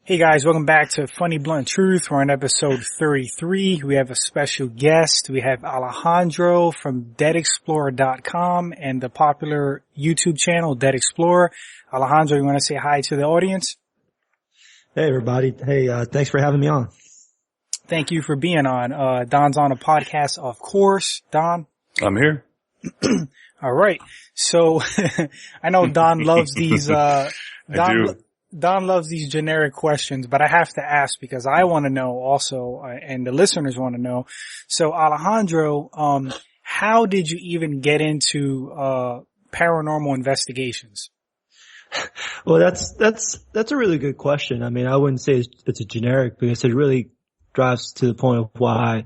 Hey guys, welcome back to Funny Blunt Truth. We're on episode 33. We have a special guest. We have Alejandro from deadexplorer.com and the popular YouTube channel Dead Explorer. Alejandro, you want to say hi to the audience? Hey everybody. Hey, thanks for having me on. Thank you for being on. Don's on a podcast, of course. Don? I'm here. All right. So I know Don loves these, Don loves these generic questions, but I have to ask because I want to know also, and the listeners want to know. So Alejandro, how did you even get into, paranormal investigations? Well, that's a really good question. I mean, I wouldn't say it's a generic because it really drives to the point of why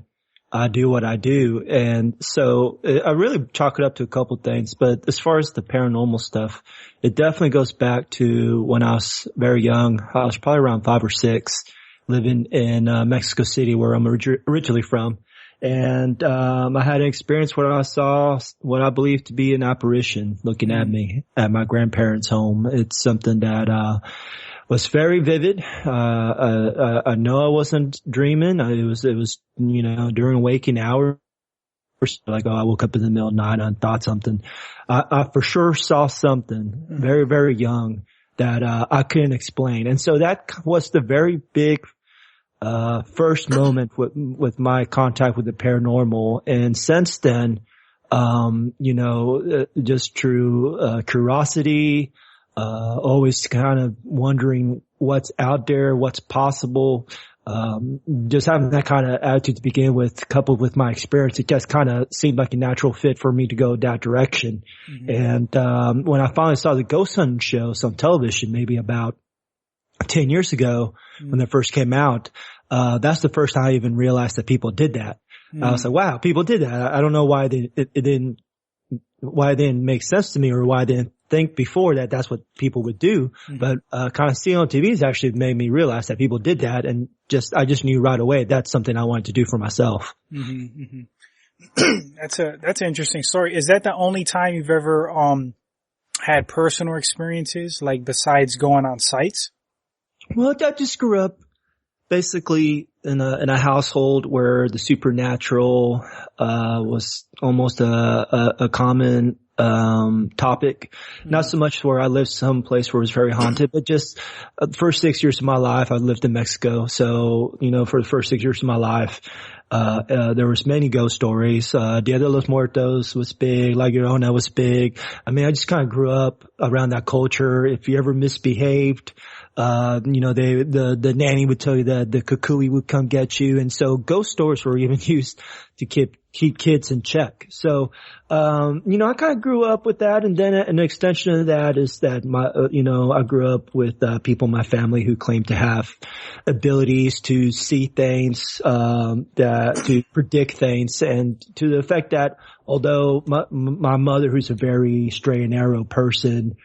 I do what I do. And so I really chalk it up to a couple things, but as far as the paranormal stuff, it definitely goes back to when I was very young. I was probably around 5 or 6, living in Mexico City, where I'm originally from. And I had an experience where I saw what I believe to be an apparition looking at me at my grandparents' home. It's something that was very vivid. I know I wasn't dreaming. It was, during waking hours. Like, I woke up in the middle of the night and thought something. I for sure saw something very, very young that, I couldn't explain. And so that was the very big, first moment with my contact with the paranormal. And since then, just through, curiosity, always kind of wondering what's out there, what's possible. Just having that kind of attitude to begin with, coupled with my experience, it just kind of seemed like a natural fit for me to go that direction. Mm-hmm. And, when I finally saw the ghost hunting shows on television, maybe about 10 years ago, when they first came out, that's the first time I even realized that people did that. I was like, wow, people did that. I don't know why it didn't make sense to me, or why I didn't think before that that's what people would do. But, kind of seeing on TV has actually made me realize that people did that, and I just knew right away that's something I wanted to do for myself. That's an interesting story. Is that the only time you've ever, had personal experiences, like besides going on sites? Well, I just grew up basically in a household where the supernatural, was almost a common, topic. Not so much where I lived someplace where it was very haunted, but just the first 6 years of my life, I lived in Mexico. So, for the first 6 years of my life, there was many ghost stories. Dia de los Muertos was big. La Llorona was big. I mean, I just kind of grew up around that culture. If you ever misbehaved, the nanny would tell you that the kukui would come get you. And so ghost stories were even used to keep kids in check. So, I kind of grew up with that. And then an extension of that is that I grew up with, people in my family who claim to have abilities to see things, to predict things, and to the effect that although my mother, who's a very straight and narrow person,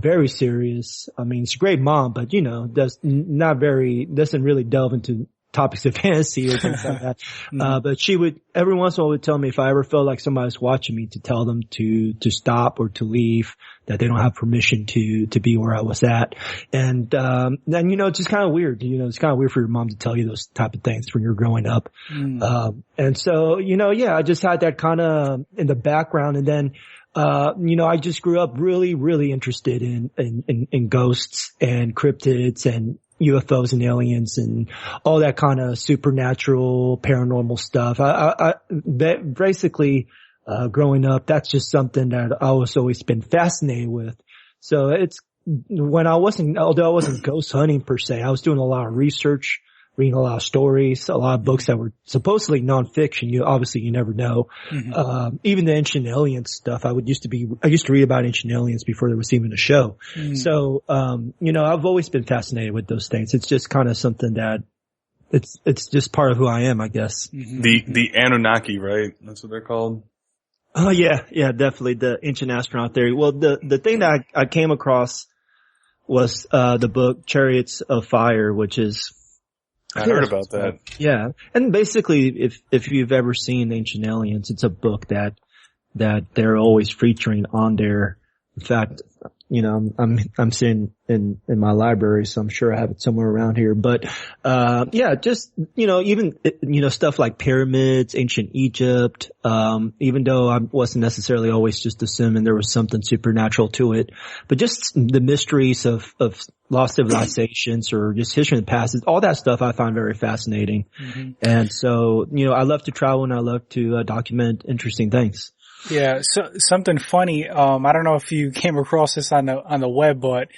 very serious. I mean, she's a great mom, but doesn't really delve into topics of fantasy or things like that. But she would, every once in a while, would tell me if I ever felt like somebody was watching me, to tell them to stop or to leave, that they don't have permission to be where I was at. And then, it's just kind of weird. It's kind of weird for your mom to tell you those type of things when you're growing up. And so, I just had that kind of in the background. And then, I just grew up really, really interested in ghosts and cryptids and UFOs and aliens and all that kind of supernatural, paranormal stuff. Basically, growing up, that's just something that I was always been fascinated with. So although I wasn't ghost hunting per se, I was doing a lot of research, reading a lot of stories, a lot of books that were supposedly nonfiction. You never know. Even the ancient aliens stuff, I used to read about ancient aliens before there was even a show. So, I've always been fascinated with those things. It's just kind of something that it's just part of who I am, I guess. The Anunnaki, right? That's what they're called. Oh yeah, definitely the ancient astronaut theory. Well, the thing that I came across was, the book Chariots of Fire, which is I heard about that. Yeah. And basically, if you've ever seen Ancient Aliens, it's a book that they're always featuring on there. In fact, you know, I'm sitting in my library, so I'm sure I have it somewhere around here. But, yeah, just, you know, even, you know, stuff like pyramids, ancient Egypt, even though I wasn't necessarily always just assuming there was something supernatural to it, but just the mysteries of lost civilizations or just history in the past, all that stuff I find very fascinating. Mm-hmm. And so, you know, I love to travel and I love to document interesting things. Yeah, so something funny. I don't know if you came across this on the web, but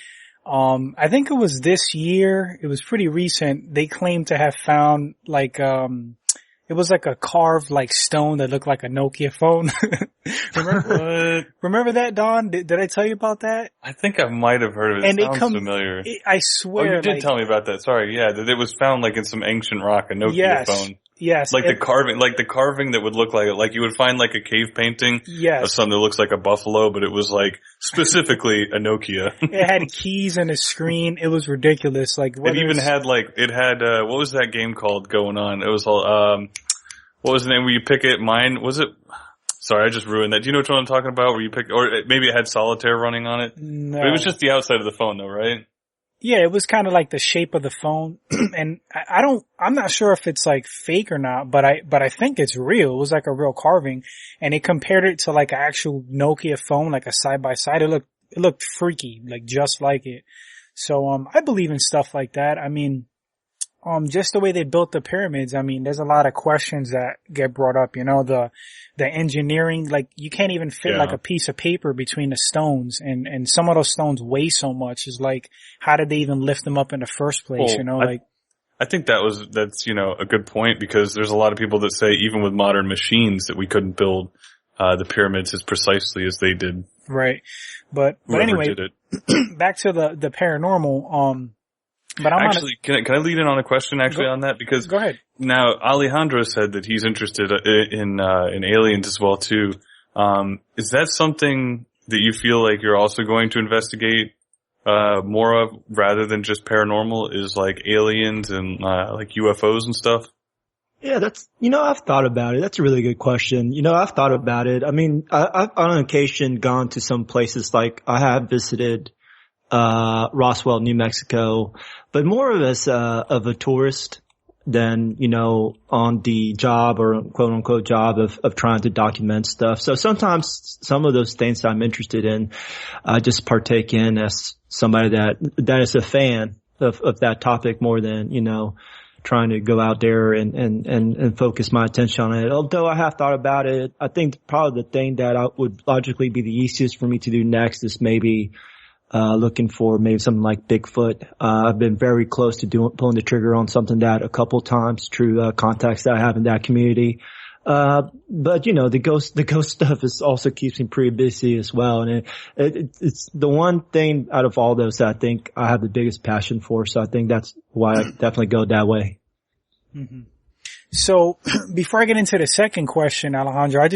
I think it was this year. It was pretty recent. They claimed to have found like it was like a carved like stone that looked like a Nokia phone. Remember that, Don? Did I tell you about that? I think I might have heard of it. It sounds familiar. I swear. Oh, you did tell me about that. Sorry, yeah, that it was found like in some ancient rock, a Nokia phone. Yes. Like the carving that would look like you would find like a cave painting of something that looks like a buffalo, but it was like specifically a Nokia. It had keys and a screen. It was ridiculous. Like what was that game called going on? It was all, what was the name where you pick it? Sorry, I just ruined that. Do you know which one I'm talking about? Where you pick, or maybe it had solitaire running on it? No. But it was just the outside of the phone though, right? Yeah, it was kind of like the shape of the phone. And I'm not sure if it's like fake or not, but I think it's real. It was like a real carving. And they compared it to like an actual Nokia phone, like a side by side. It looked freaky, like just like it. So, I believe in stuff like that. I mean, just the way they built the pyramids, I mean, there's a lot of questions that get brought up, you know, the engineering, like you can't even fit like a piece of paper between the stones and some of those stones weigh so much. Is like, how did they even lift them up in the first place? You know, I think that's, you know, a good point because there's a lot of people that say even with modern machines that we couldn't build, the pyramids as precisely as they did. Right. But anyway, back to the paranormal, but can I lead in on a question on that? Because go ahead. Now Alejandro said that he's interested in aliens as well too. Is that something that you feel like you're also going to investigate more of rather than just paranormal? Is like aliens and like UFOs and stuff? Yeah, I've thought about it. That's a really good question. I've thought about it. I mean, I've on occasion gone to some places, like I have visited Roswell, New Mexico, but more of a tourist than, on the job or quote unquote job of trying to document stuff. So sometimes some of those things that I'm interested in, I just partake in as somebody that is a fan of that topic more than, trying to go out there and focus my attention on it. Although I have thought about it, I think probably the thing that would logically be the easiest for me to do next is maybe looking for maybe something like Bigfoot. I've been very close to pulling the trigger on something that a couple times through contacts that I have in that community. But the ghost stuff also keeps me pretty busy as well. And it's the one thing out of all those that I think I have the biggest passion for. So I think that's why I definitely go that way. Mm-hmm. So before I get into the second question, Alejandro, I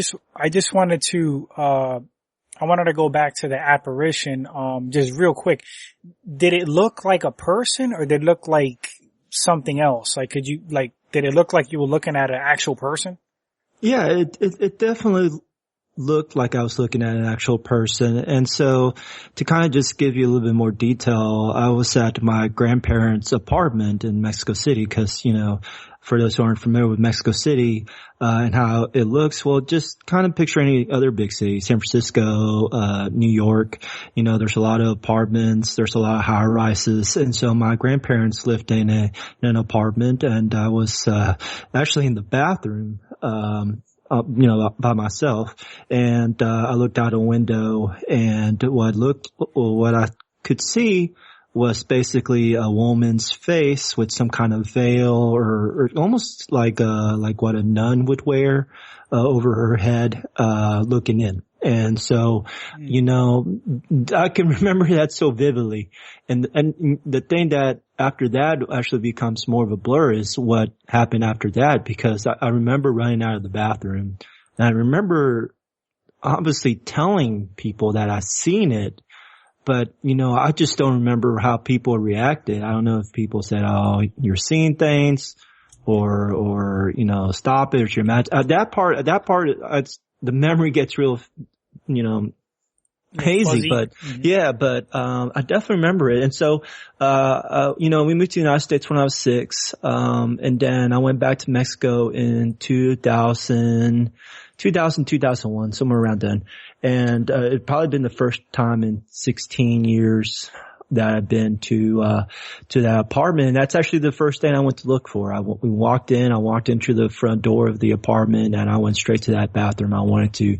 just wanted to, I wanted to go back to the apparition, just real quick. Did it look like a person or did it look like something else? Like, did it look like you were looking at an actual person? Yeah, it definitely looked like I was looking at an actual person. And so to kind of just give you a little bit more detail, I was at my grandparents' apartment in Mexico City because, for those who aren't familiar with Mexico City, and how it looks, well, just kind of picture any other big city, San Francisco, New York, there's a lot of apartments, there's a lot of high rises. And so my grandparents lived in an apartment and I was, actually in the bathroom, by myself. And, I looked out a window and what I could see was basically a woman's face with some kind of veil or almost like what a nun would wear, over her head, looking in. And so, I can remember that so vividly. And the thing that after that actually becomes more of a blur is what happened after that, because I remember running out of the bathroom and I remember obviously telling people that I seen it. but I just don't remember how people reacted. I don't know if people said, "Oh, you're seeing things," or stop it, or your match. That part, the memory gets real, hazy, fuzzy. but I definitely remember it. And so, we moved to the United States when I was 6, and then I went back to Mexico in 2000, 2001, somewhere around then. And, it'd probably been the first time in 16 years that I've been to that apartment. And that's actually the first thing I went to look for. We walked in, I walked into the front door of the apartment, and I went straight to that bathroom. I wanted to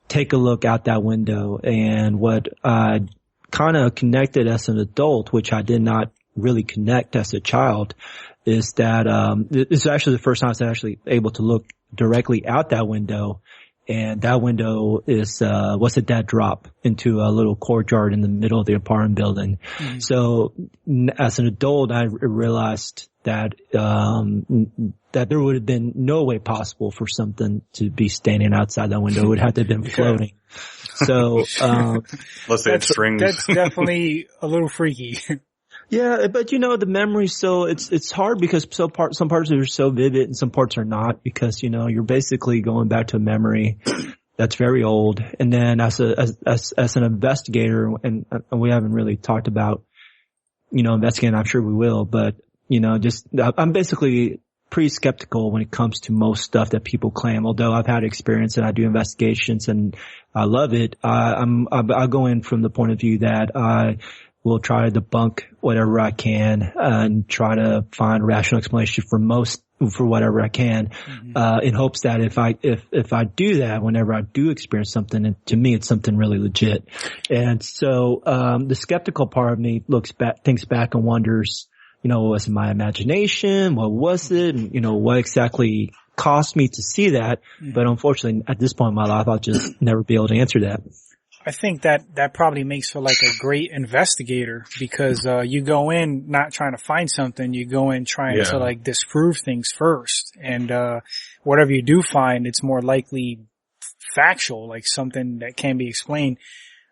take a look out that window, and what I kind of connected as an adult, which I did not really connect as a child, is that this is actually the first time I was actually able to look directly out that window, and that window was a dead drop into a little courtyard in the middle of the apartment building. Mm-hmm. So as an adult, I realized that that there would have been no way possible for something to be standing outside that window. It would have to have been floating. So, let's say it's strings. That's definitely a little freaky. Yeah, but the memory, so it's hard because some parts are so vivid and some parts are not, because, you're basically going back to a memory that's very old. And then as an investigator, and we haven't really talked about, investigating, I'm sure we will, but, I'm basically pretty skeptical when it comes to most stuff that people claim. Although I've had experience and I do investigations and I love it, I go in from the point of view that I will try to debunk whatever I can and try to find rational explanation for whatever I can, in hopes that if I do that, whenever I do experience something, and to me it's something really legit. And so the skeptical part of me thinks back and wonders, was it my imagination? What was it? And, what exactly caused me to see that? But unfortunately, at this point in my life, I'll just never be able to answer that. I think that probably makes for like a great investigator, because you go in not trying to find something, you go in trying to like disprove things first, and whatever you do find, it's more likely factual, like something that can be explained.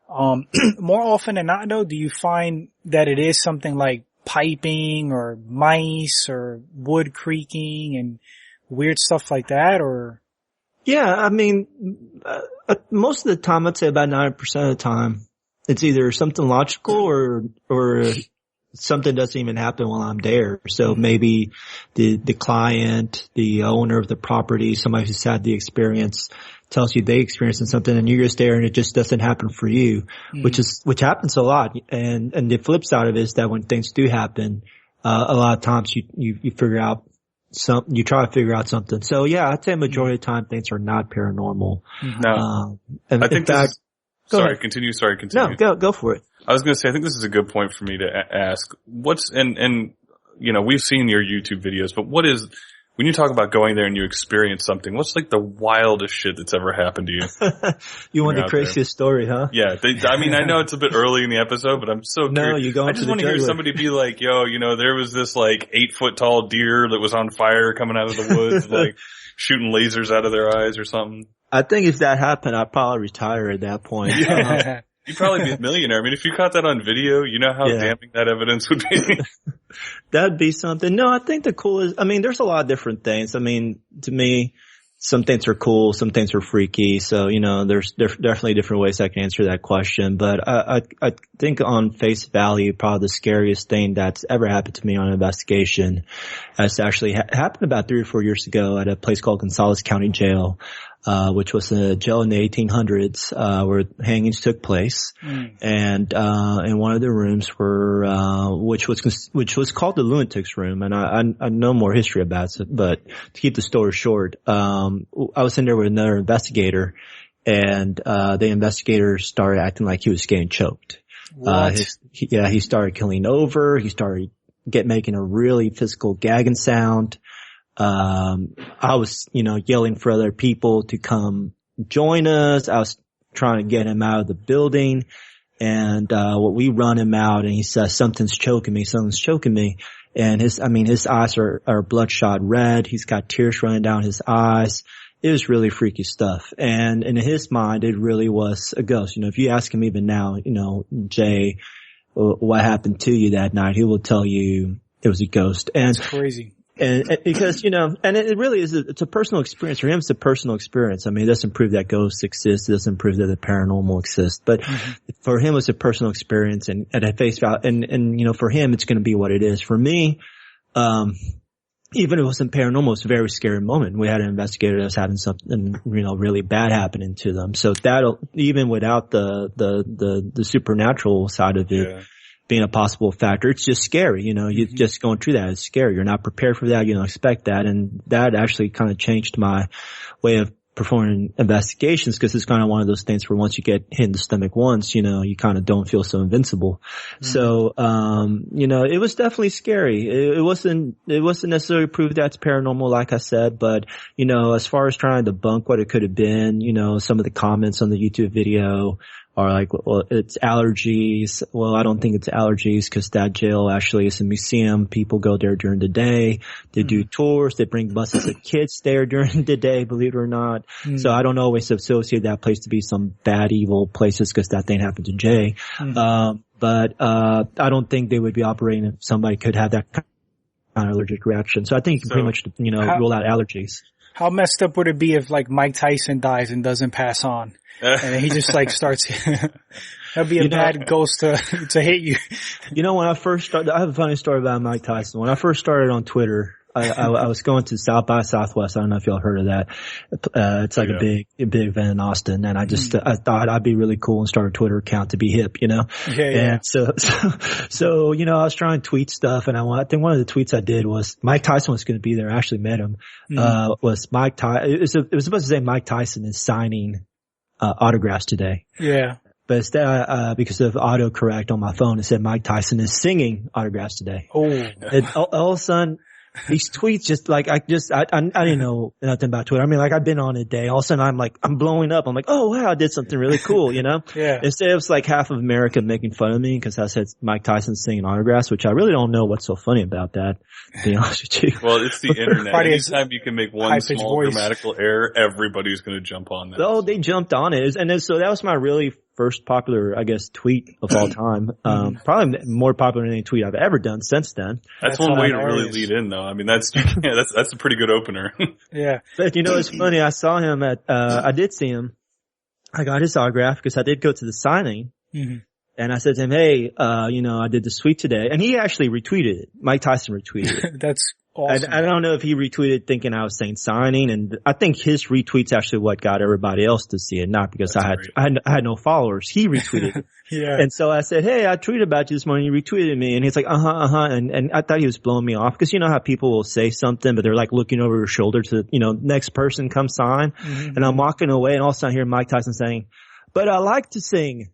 More often than not, though, do you find that it is something like piping or mice or wood creaking and weird stuff like that, or? Yeah, I mean, most of the time, I'd say about 90% of the time, it's either something logical or something doesn't even happen while I'm there. So maybe the client, the owner of the property, somebody who's had the experience, tells you they experienced something and you're just there and it just doesn't happen for you, which happens a lot. And the flip side of it is that when things do happen, a lot of times you figure out you try to figure out something. So yeah, I'd say majority of the time things are not paranormal. No. I think continue. No, go for it. I was going to say, I think this is a good point for me to ask. And we've seen your YouTube videos, but when you talk about going there and you experience something, what's like the wildest shit that's ever happened to you? You want the craziest story, huh? Yeah. I know it's a bit early in the episode, but I'm so curious. I just want to hear somebody be like, yo, there was this like 8-foot tall deer that was on fire coming out of the woods, like shooting lasers out of their eyes or something. I think if that happened, I'd probably retire at that point. Yeah. You'd probably be a millionaire. I mean, if you caught that on video, you know how damning that evidence would be. That'd be something. No, I think the coolest, there's a lot of different things. To me, some things are cool, some things are freaky. So, there's definitely different ways I can answer that question. But I think on face value, probably the scariest thing that's ever happened to me on an investigation has actually happened about 3 or 4 years ago at a place called Gonzales County Jail. Which was a jail in the 1800s, where hangings took place. And, in one of the rooms which was called the lunatic's room. And I know more history about it, but to keep the story short, I was in there with another investigator, and, the investigator started acting like he was getting choked. What? He started keeling over. He started making a really physical gagging sound. I was, yelling for other people to come join us. I was trying to get him out of the building, and we run him out, and he says, something's choking me. And his eyes are bloodshot red. He's got tears running down his eyes. it was really freaky stuff. And in his mind, it really was a ghost. You know, if you ask him even now, you know, Jay, what happened to you that night, he will tell you it was a ghost. And that's crazy. And because, you know, and it really is, it's a personal experience. For him, it's a personal experience. I mean, it doesn't prove that ghosts exist. It doesn't prove that the paranormal exists. But for him, it's a personal experience, and at face value, and, you know, for him, it's going to be what it is. For me, even if it wasn't paranormal, it's a very scary moment. We had an investigator that was having something, you know, really bad happening to them. So that'll, even without the supernatural side of it being a possible factor, it's just scary. You know, you just going through that. It's scary. You're not prepared for that. You don't expect that. And that actually kind of changed my way of performing investigations, because it's kind of one of those things where once you get hit in the stomach once, you know, you kind of don't feel so invincible. So, you know, it was definitely scary. It wasn't necessarily proof that's paranormal, like I said, but, you know, as far as trying to debunk what it could have been, you know, some of the comments on the YouTube video are like, well, it's allergies. Well, I don't think it's allergies, because that jail actually is a museum. People go there during the day. They do tours. They bring buses of kids there during the day, believe it or not. So I don't always associate that place to be some bad, evil places, because that thing happened to Jay. But I don't think they would be operating if somebody could have that kind of allergic reaction. So I think you can pretty much, you know, rule out allergies. How messed up would it be if like Mike Tyson dies and doesn't pass on? And he just like starts, that'd be a bad ghost to hit you. You know, when I first started, I have a funny story about Mike Tyson. When I first started on Twitter, I was going to South by Southwest. I don't know if y'all heard of that. It's like a big event in Austin. And I just, I thought I'd be really cool and start a Twitter account to be hip, you know? And so, you know, I was trying to tweet stuff, and I think one of the tweets I did was Mike Tyson was going to be there. I actually met him. Was Mike Tyson, it was supposed to say Mike Tyson is signing autographs today. But instead, because of autocorrect on my phone, it said Mike Tyson is singing autographs today. And all of a sudden, these tweets just like, I didn't know nothing about Twitter. I mean, like, I've been on a day. All of a sudden I'm blowing up. I'm like, oh wow, I did something really cool, you know? Instead, it was like half of America making fun of me because I said Mike Tyson singing autographs, which I really don't know what's so funny about that, to be honest with you. Well, it's the internet. Anytime you can make one small grammatical error, everybody's going to jump on that. Oh, they jumped on it. And then, so that was my really first popular, I guess, tweet of all time. Probably more popular than any tweet I've ever done since then. That's one way to really lead in, though. I mean, that's a pretty good opener. But you know, it's funny. I saw him I did see him. I got his autograph because I did go to the signing. And I said to him, hey, you know, I did this tweet today. And he actually retweeted it. Mike Tyson retweeted it. That's awesome. I don't know if he retweeted thinking I was saying signing, and I think his retweet's actually what got everybody else to see it, not because I had no followers. He retweeted it. And so I said, hey, I tweeted about you this morning. You retweeted me. And he's like, and I thought he was blowing me off, because you know how people will say something, but they're like looking over your shoulder to, you know, next person come sign. And I'm walking away, and all of a sudden I hear Mike Tyson saying, but I like to sing.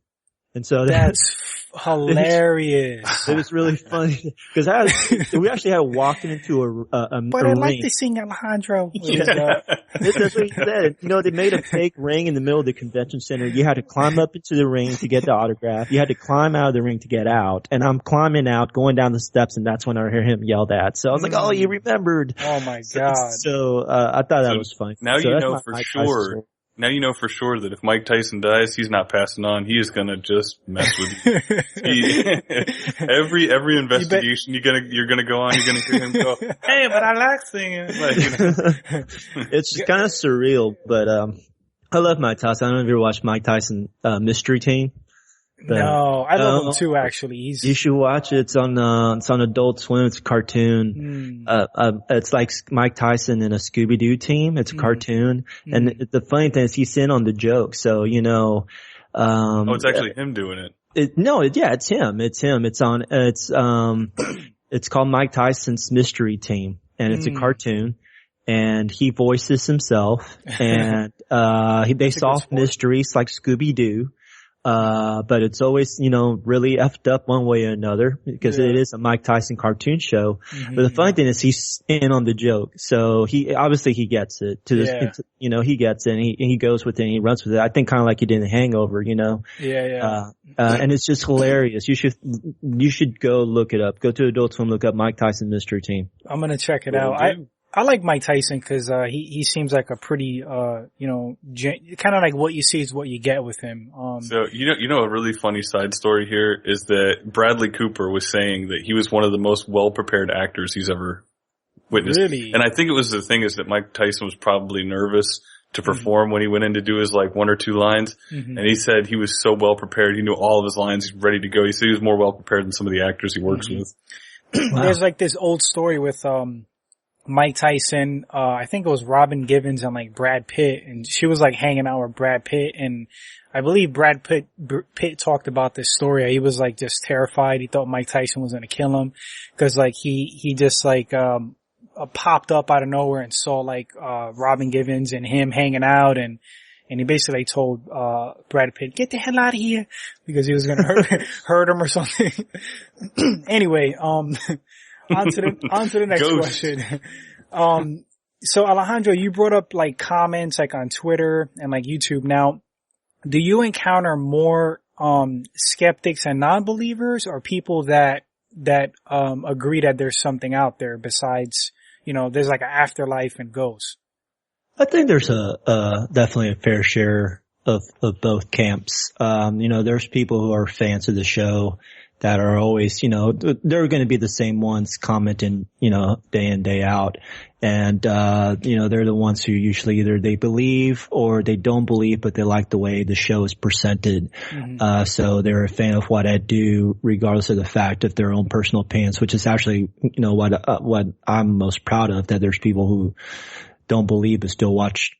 And so that's hilarious. It was really funny because we actually had walking into a but I like to sing Alejandro. That's what he said. You know, they made a fake ring in the middle of the convention center. You had to climb up into the ring to get the autograph. You had to climb out of the ring to get out. And I'm climbing out, going down the steps, and that's when I hear him yelled at. So I was like, oh, you remembered. Oh my God. So I thought that was funny. Now you know for sure. Now you know for sure that if Mike Tyson dies, he's not passing on. He is gonna just mess with you. Every investigation you're gonna go on, you're gonna hear him go, "Hey, but I like singing." Like, you know. It's kind of surreal, but I love Mike Tyson. I don't know if you ever watched Mike Tyson Mystery Team. But, no, I love him too. Actually, you should watch it. It's on Adult Swim. It's a cartoon. It's like Mike Tyson in a Scooby-Doo team. It's a cartoon, and the funny thing is he's in on the joke. So you know, it's actually him doing it. It's him. It's called Mike Tyson's Mystery Team, and it's a cartoon. And he voices himself, and they solve mysteries like Scooby-Doo. But it's always, you know, really effed up one way or another, because it is a Mike Tyson cartoon show. But the funny thing is he's in on the joke. So he gets it you know, he gets it, and he goes with it and he runs with it. I think kind of like he did in Hangover, you know. And it's just hilarious. You should go look it up. Go to Adult Swim, look up Mike Tyson Mystery Team. I'm going to check it out. I like Mike Tyson because he seems like a pretty kind of like what you see is what you get with him. So you know a really funny side story here is that Bradley Cooper was saying that he was one of the most well prepared actors he's ever witnessed. Really? And I think it was the thing is that Mike Tyson was probably nervous to perform when he went in to do his like 1 or 2 lines. And he said he was so well prepared. He knew all of his lines. He's ready to go. He said he was more well prepared than some of the actors he works with. Wow. There's like this old story with, Mike Tyson, I think it was Robin Givens and like Brad Pitt, and she was like hanging out with Brad Pitt, and I believe Brad Pitt talked about this story. He was like just terrified. He thought Mike Tyson was gonna kill him, cause like he just like, popped up out of nowhere and saw like, Robin Givens and him hanging out, and he basically told, Brad Pitt, get the hell out of here, because he was gonna hurt him or something. Anyway, on to the next question. So Alejandro, you brought up like comments like on Twitter and like YouTube. Now, do you encounter more, skeptics and non-believers, or people that agree that there's something out there besides, there's like an afterlife and ghosts? I think there's definitely a fair share of both camps. There's people who are fans of the show that are always, they're going to be the same ones commenting, day in, day out. And, they're the ones who usually either they believe or they don't believe, but they like the way the show is presented. So they're a fan of what I do, regardless of the fact of their own personal opinions, which is actually, what I'm most proud of, that there's people who don't believe but still watch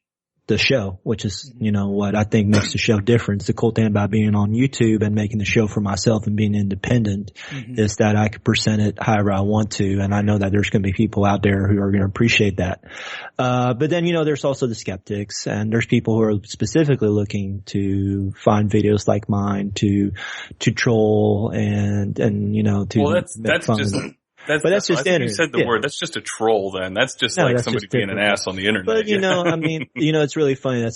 the show, which is, what I think makes the show different. It's the cool thing about being on YouTube and making the show for myself and being independent is that I can present it however I want to. And I know that there's going to be people out there who are going to appreciate that. But then, there's also the skeptics, and there's people who are specifically looking to find videos like mine to troll and, to. Well, that's just, That's just internet. You said the word. That's just a troll then. That's just like somebody being an ass on the internet. But it's really funny that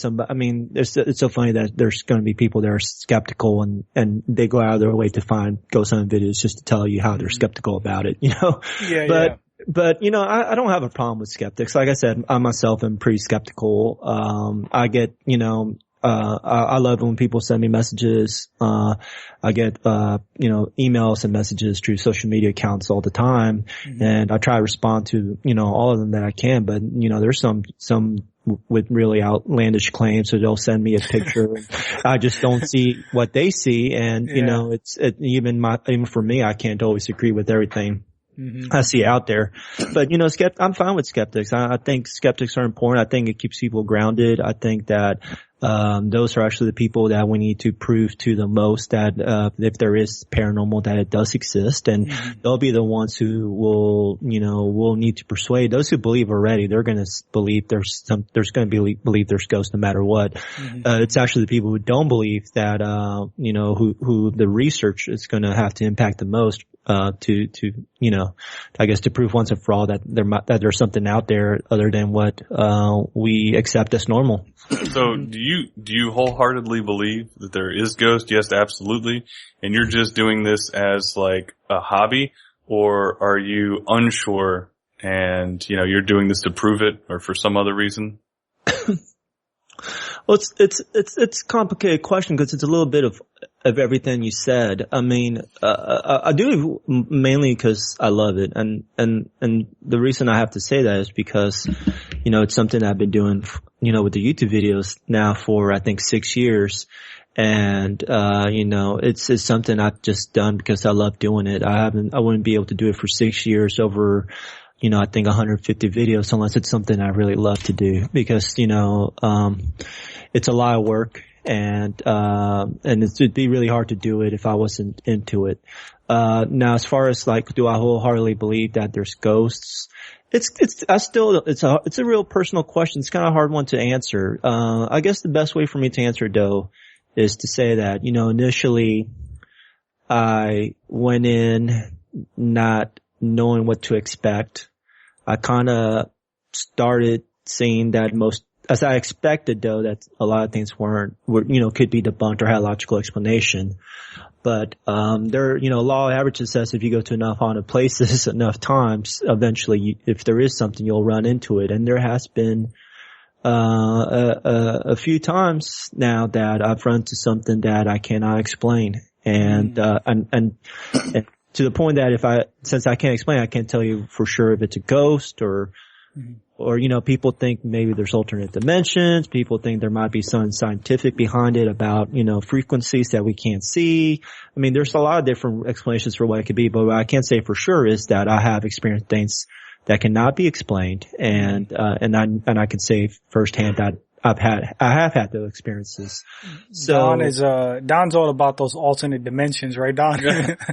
it's so funny that there's going to be people that are skeptical and they go out of their way to find ghost hunting videos just to tell you how they're skeptical about it, But, I don't have a problem with skeptics. Like I said, I myself am pretty skeptical. I get, I love when people send me messages. I get, emails and messages through social media accounts all the time. And I try to respond to, all of them that I can. But, there's some with really outlandish claims. So they'll send me a picture. I just don't see what they see. And, even for me, I can't always agree with everything I see out there. But, I'm fine with skeptics. I think skeptics are important. I think it keeps people grounded. I think that those are actually the people that we need to prove to the most that if there is paranormal, that it does exist, and they'll be the ones who will need to persuade those who believe already. They're going to believe there's believe there's ghosts no matter what. It's actually the people who don't believe that who the research is going to have to impact the most to prove once and for all that there's something out there other than what we accept as normal. So do you wholeheartedly believe that there is ghosts? Yes, absolutely. And you're just doing this as like a hobby, or are you unsure and you're doing this to prove it or for some other reason? Well, it's a complicated question because it's a little bit of everything you said. I mean, I do mainly because I love it. And the reason I have to say that is because, it's something I've been doing, with the YouTube videos now for, I think, 6 years. And, it's something I've just done because I love doing it. I wouldn't be able to do it for 6 years over, I think 150 videos unless it's something I really love to do because, it's a lot of work and it'd be really hard to do it if I wasn't into it. Now as far as like, do I wholeheartedly believe that there's ghosts? It's a real personal question. It's kind of a hard one to answer. I guess the best way for me to answer it though is to say that, initially I went in not knowing what to expect. I kind of started seeing that as I expected, though, that a lot of things could be debunked or had logical explanation. But, law of averages says if you go to enough haunted places enough times, eventually, if there is something, you'll run into it. And there has been, a few times now that I've run into something that I cannot explain. And to the point that since I can't explain, I can't tell you for sure if it's a ghost or, people think maybe there's alternate dimensions. People think there might be something scientific behind it about, frequencies that we can't see. I mean, there's a lot of different explanations for what it could be, but what I can say for sure is that I have experienced things that cannot be explained. And I can say firsthand that I have had those experiences. So Don's all about those alternate dimensions, right, Don?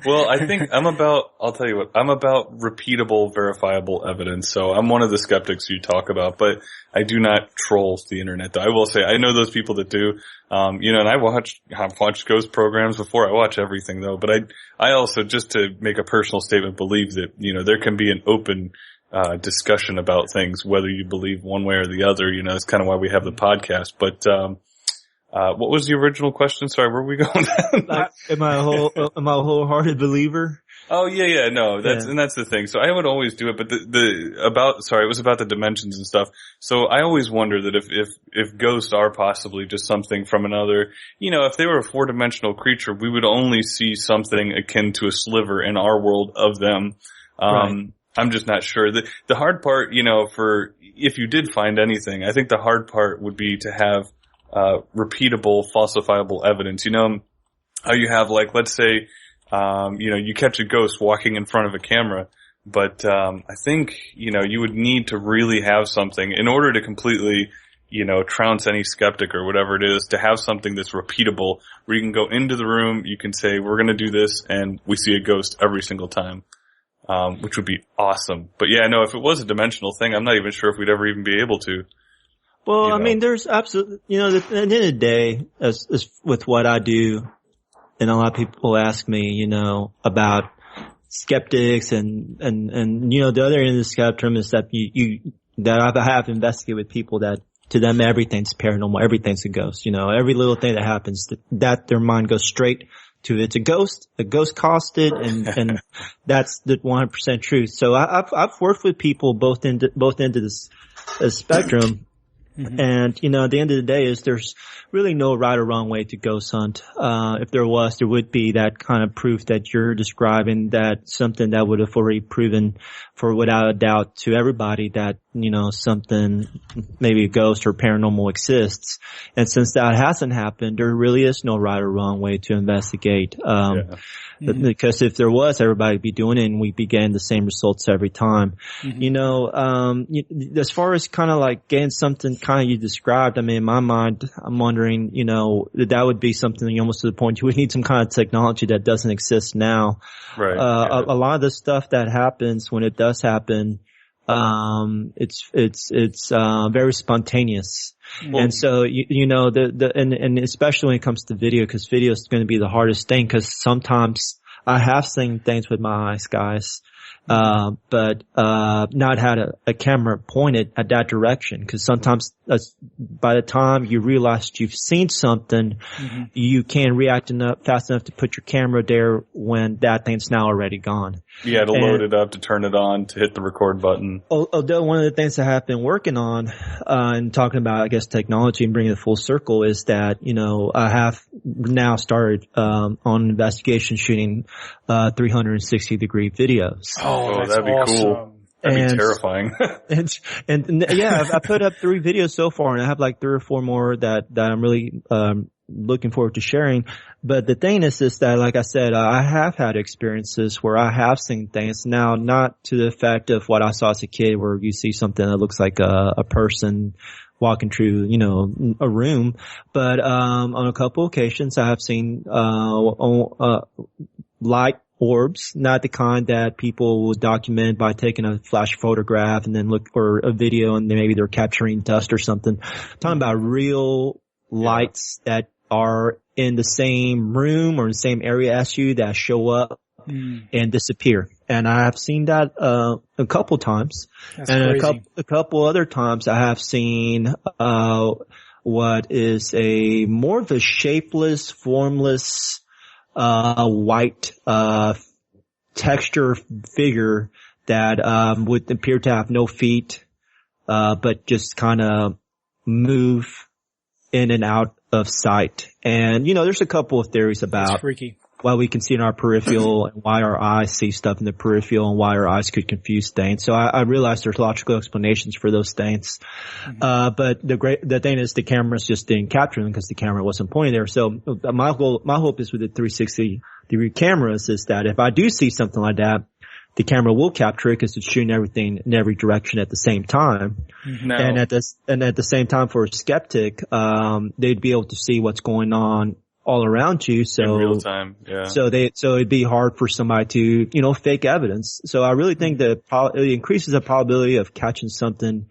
Well, I think I'll tell you what, I'm about repeatable, verifiable evidence. So I'm one of the skeptics you talk about, but I do not troll the internet. I will say, I know those people that do, and I've watched ghost programs before. I watch everything though, but I also, just to make a personal statement, believe that, there can be an open discussion about things, whether you believe one way or the other. It's kind of why we have the podcast. But what was the original question? Sorry, where were we going? Am I a wholehearted believer? Oh yeah, no, and that's the thing. So I would always do it, but it was about the dimensions and stuff. So I always wonder that if ghosts are possibly just something from another, if they were a 4-dimensional creature, we would only see something akin to a sliver in our world of them. Right. I'm just not sure. The hard part, if you did find anything, I think the hard part would be to have, repeatable, falsifiable evidence. How you have, like, let's say, you catch a ghost walking in front of a camera, but, I think, you would need to really have something in order to completely, trounce any skeptic or whatever it is, to have something that's repeatable where you can go into the room, you can say, we're going to do this, and we see a ghost every single time. Which would be awesome. But yeah, no, if it was a dimensional thing, I'm not even sure if we'd ever even be able to. Well, I mean, there's absolutely, at the end of the day, as with what I do, and a lot of people ask me, about skeptics and, the other end of the spectrum is that that I have investigated with people that to them everything's paranormal, everything's a ghost, every little thing that happens, that their mind goes straight to it's a ghost caused it, and that's the 100% truth. So I've worked with people both ends of this spectrum. Mm-hmm. And, at the end of the day there's really no right or wrong way to ghost hunt. If there was, there would be that kind of proof that you're describing, that something that would have already proven for without a doubt to everybody that, something, maybe a ghost or paranormal exists. And since that hasn't happened, there really is no right or wrong way to investigate. Because if there was, everybody would be doing it and we'd be getting the same results every time. Mm-hmm. As far as kind of like getting something kind of you described, I mean, in my mind, I'm wondering, that would be something almost to the point you would need some kind of technology that doesn't exist now. Right. A lot of the stuff that happens when it does happen, it's very spontaneous. Well, and so, and especially when it comes to video, because video is going to be the hardest thing, because sometimes I have seen things with my eyes, guys, but not had a camera pointed at that direction, because sometimes by the time you realize you've seen something, mm-hmm. you can't react fast enough to put your camera there when that thing's now already gone. Yeah, to load it up, to turn it on, to hit the record button. Although one of the things that I've been working on, and talking about, I guess, technology and bringing it full circle, is that, I have now started, on investigation shooting, 360-degree videos. Oh, that'd be awesome. Cool. That'd be terrifying. and yeah, I put up 3 videos so far, and I have like 3 or 4 more that I'm really, looking forward to sharing. But the thing is that, like I said, I have had experiences where I have seen things. Now, not to the effect of what I saw as a kid, where you see something that looks like a person walking through, a room. But, on a couple occasions, I have seen, light orbs, not the kind that people will document by taking a flash photograph and then or a video and maybe they're capturing dust or something. I'm talking about real lights that are in the same room or the same area as you, that show up up and disappear. And I have seen that a couple times. That's and crazy. a couple other times I have seen what is a more of a shapeless, formless white texture figure that would appear to have no feet, but just kind of move in and out of sight. And, there's a couple of theories about That's freaky. why we can see in our peripheral and why our eyes see stuff in the peripheral and why our eyes could confuse things. So I realize there's logical explanations for those things. But the thing is the cameras just didn't capture them because the camera wasn't pointing there. So my hope is with the 360-degree cameras is that if I do see something like that, the camera will capture it because it's shooting everything in every direction at the same time. No. And at the same time for a skeptic, they'd be able to see what's going on all around you. So in real time, yeah. So it'd be hard for somebody to, fake evidence. So I really think that it increases the probability of catching something,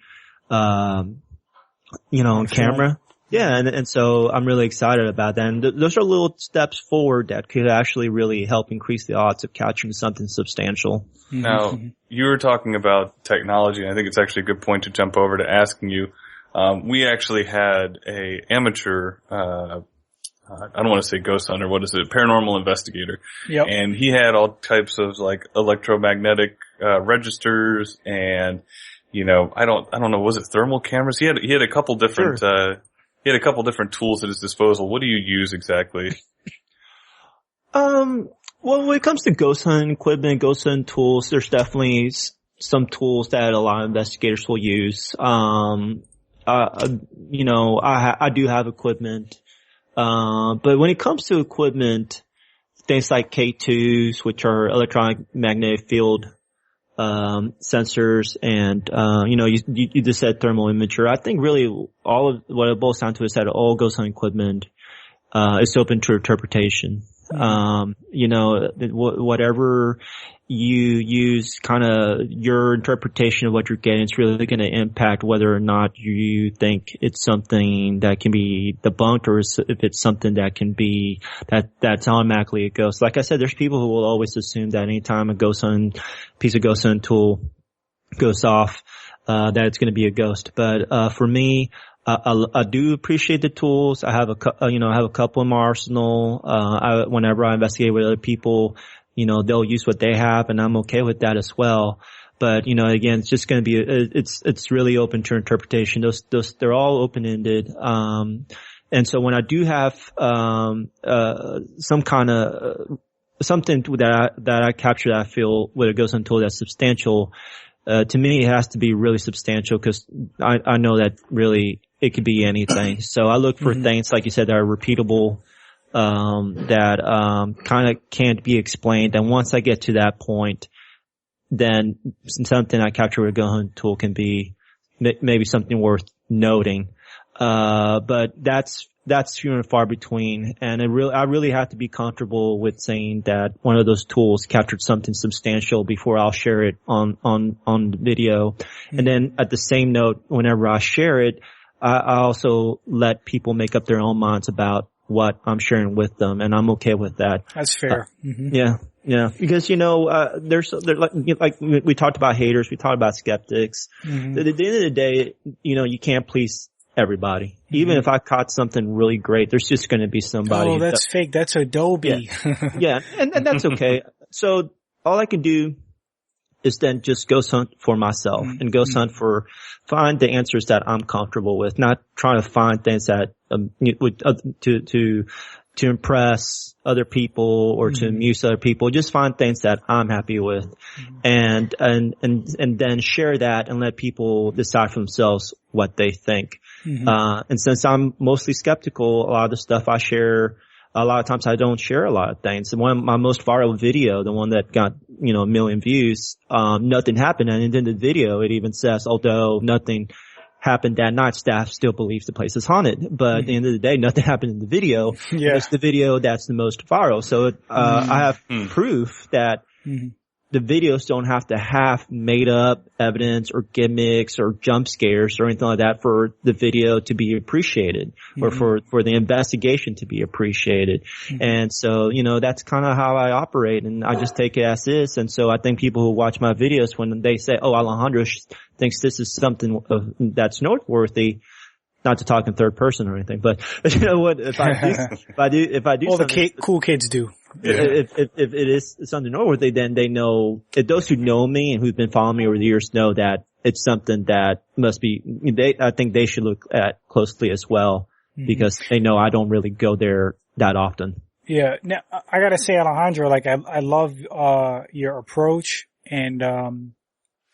on camera. Yeah. And so I'm really excited about that. And those are little steps forward that could actually really help increase the odds of catching something substantial. Now, you were talking about technology, and I think it's actually a good point to jump over to asking you. We actually had a amateur, I don't want to say ghost hunter, what is it? Paranormal investigator. Yep. And he had all types of like electromagnetic, registers and, I don't know, was it thermal cameras? He had a couple different, he had a couple different tools at his disposal. What do you use exactly? Well, when it comes to ghost hunting equipment, ghost hunting tools, there's definitely some tools that a lot of investigators will use. I do have equipment. But when it comes to equipment, things like K2s, which are electronic magnetic field, sensors and, you just said thermal imager. I think really all of what it boils down to is that all ghost hunting equipment, is open to interpretation. Whatever you use, kind of your interpretation of what you're getting, it's really going to impact whether or not you think it's something that can be debunked or if it's something that can be, that's automatically a ghost. Like I said, there's people who will always assume that anytime a piece of ghost hunting tool goes off, that it's going to be a ghost. But, for me, I do appreciate the tools. I have a couple in my arsenal. Whenever I investigate with other people, they'll use what they have and I'm okay with that as well. But, again, it's just going to be, it's really open to interpretation. They're all open-ended. And so when I do have, some kind of, something that I capture that I feel with a ghost hunting tool that's substantial, to me it has to be really substantial because I know that really it could be anything. So I look for things, like you said, that are repeatable, that kind of can't be explained. And once I get to that point, then something I capture with a ghost hunting tool can be maybe something worth noting. But that's few and far between. And I really have to be comfortable with saying that one of those tools captured something substantial before I'll share it on video. And then at the same note, whenever I share it, I also let people make up their own minds about what I'm sharing with them, and I'm okay with that. That's fair. Yeah. Because, there's like we talked about haters, we talked about skeptics. At the end of the day, you can't please everybody. Even if I caught something really great, there's just going to be somebody. Oh, that's fake. That's Adobe. Yeah. And that's okay. So all I can do is then just ghost hunt for myself and ghost hunt find the answers that I'm comfortable with, not trying to find things that, to impress other people or to amuse other people. Just find things that I'm happy with and then share that and let people decide for themselves what they think. And since I'm mostly skeptical, a lot of the stuff I share, a lot of times I don't share a lot of things. And my most viral video, the one that got, 1 million views, nothing happened. And in the video, it even says, although nothing happened that night, staff still believes the place is haunted. But at the end of the day, nothing happened in the video. It's the video that's the most viral. So, I have proof that the videos don't have to have made up evidence or gimmicks or jump scares or anything like that for the video to be appreciated or for the investigation to be appreciated. And so, that's kind of how I operate, and I just take it as is. And so I think people who watch my videos, when they say, oh, Alejandro thinks this is something that's noteworthy, not to talk in third person or anything, but you know what, if I do all the cool kids do. If it is something noteworthy, then they know, if those who know me and who've been following me over the years know that it's something that must be, I think they should look at closely as well, because they know I don't really go there that often. Yeah. Now, I gotta say, Alejandro, like, I love, your approach, and,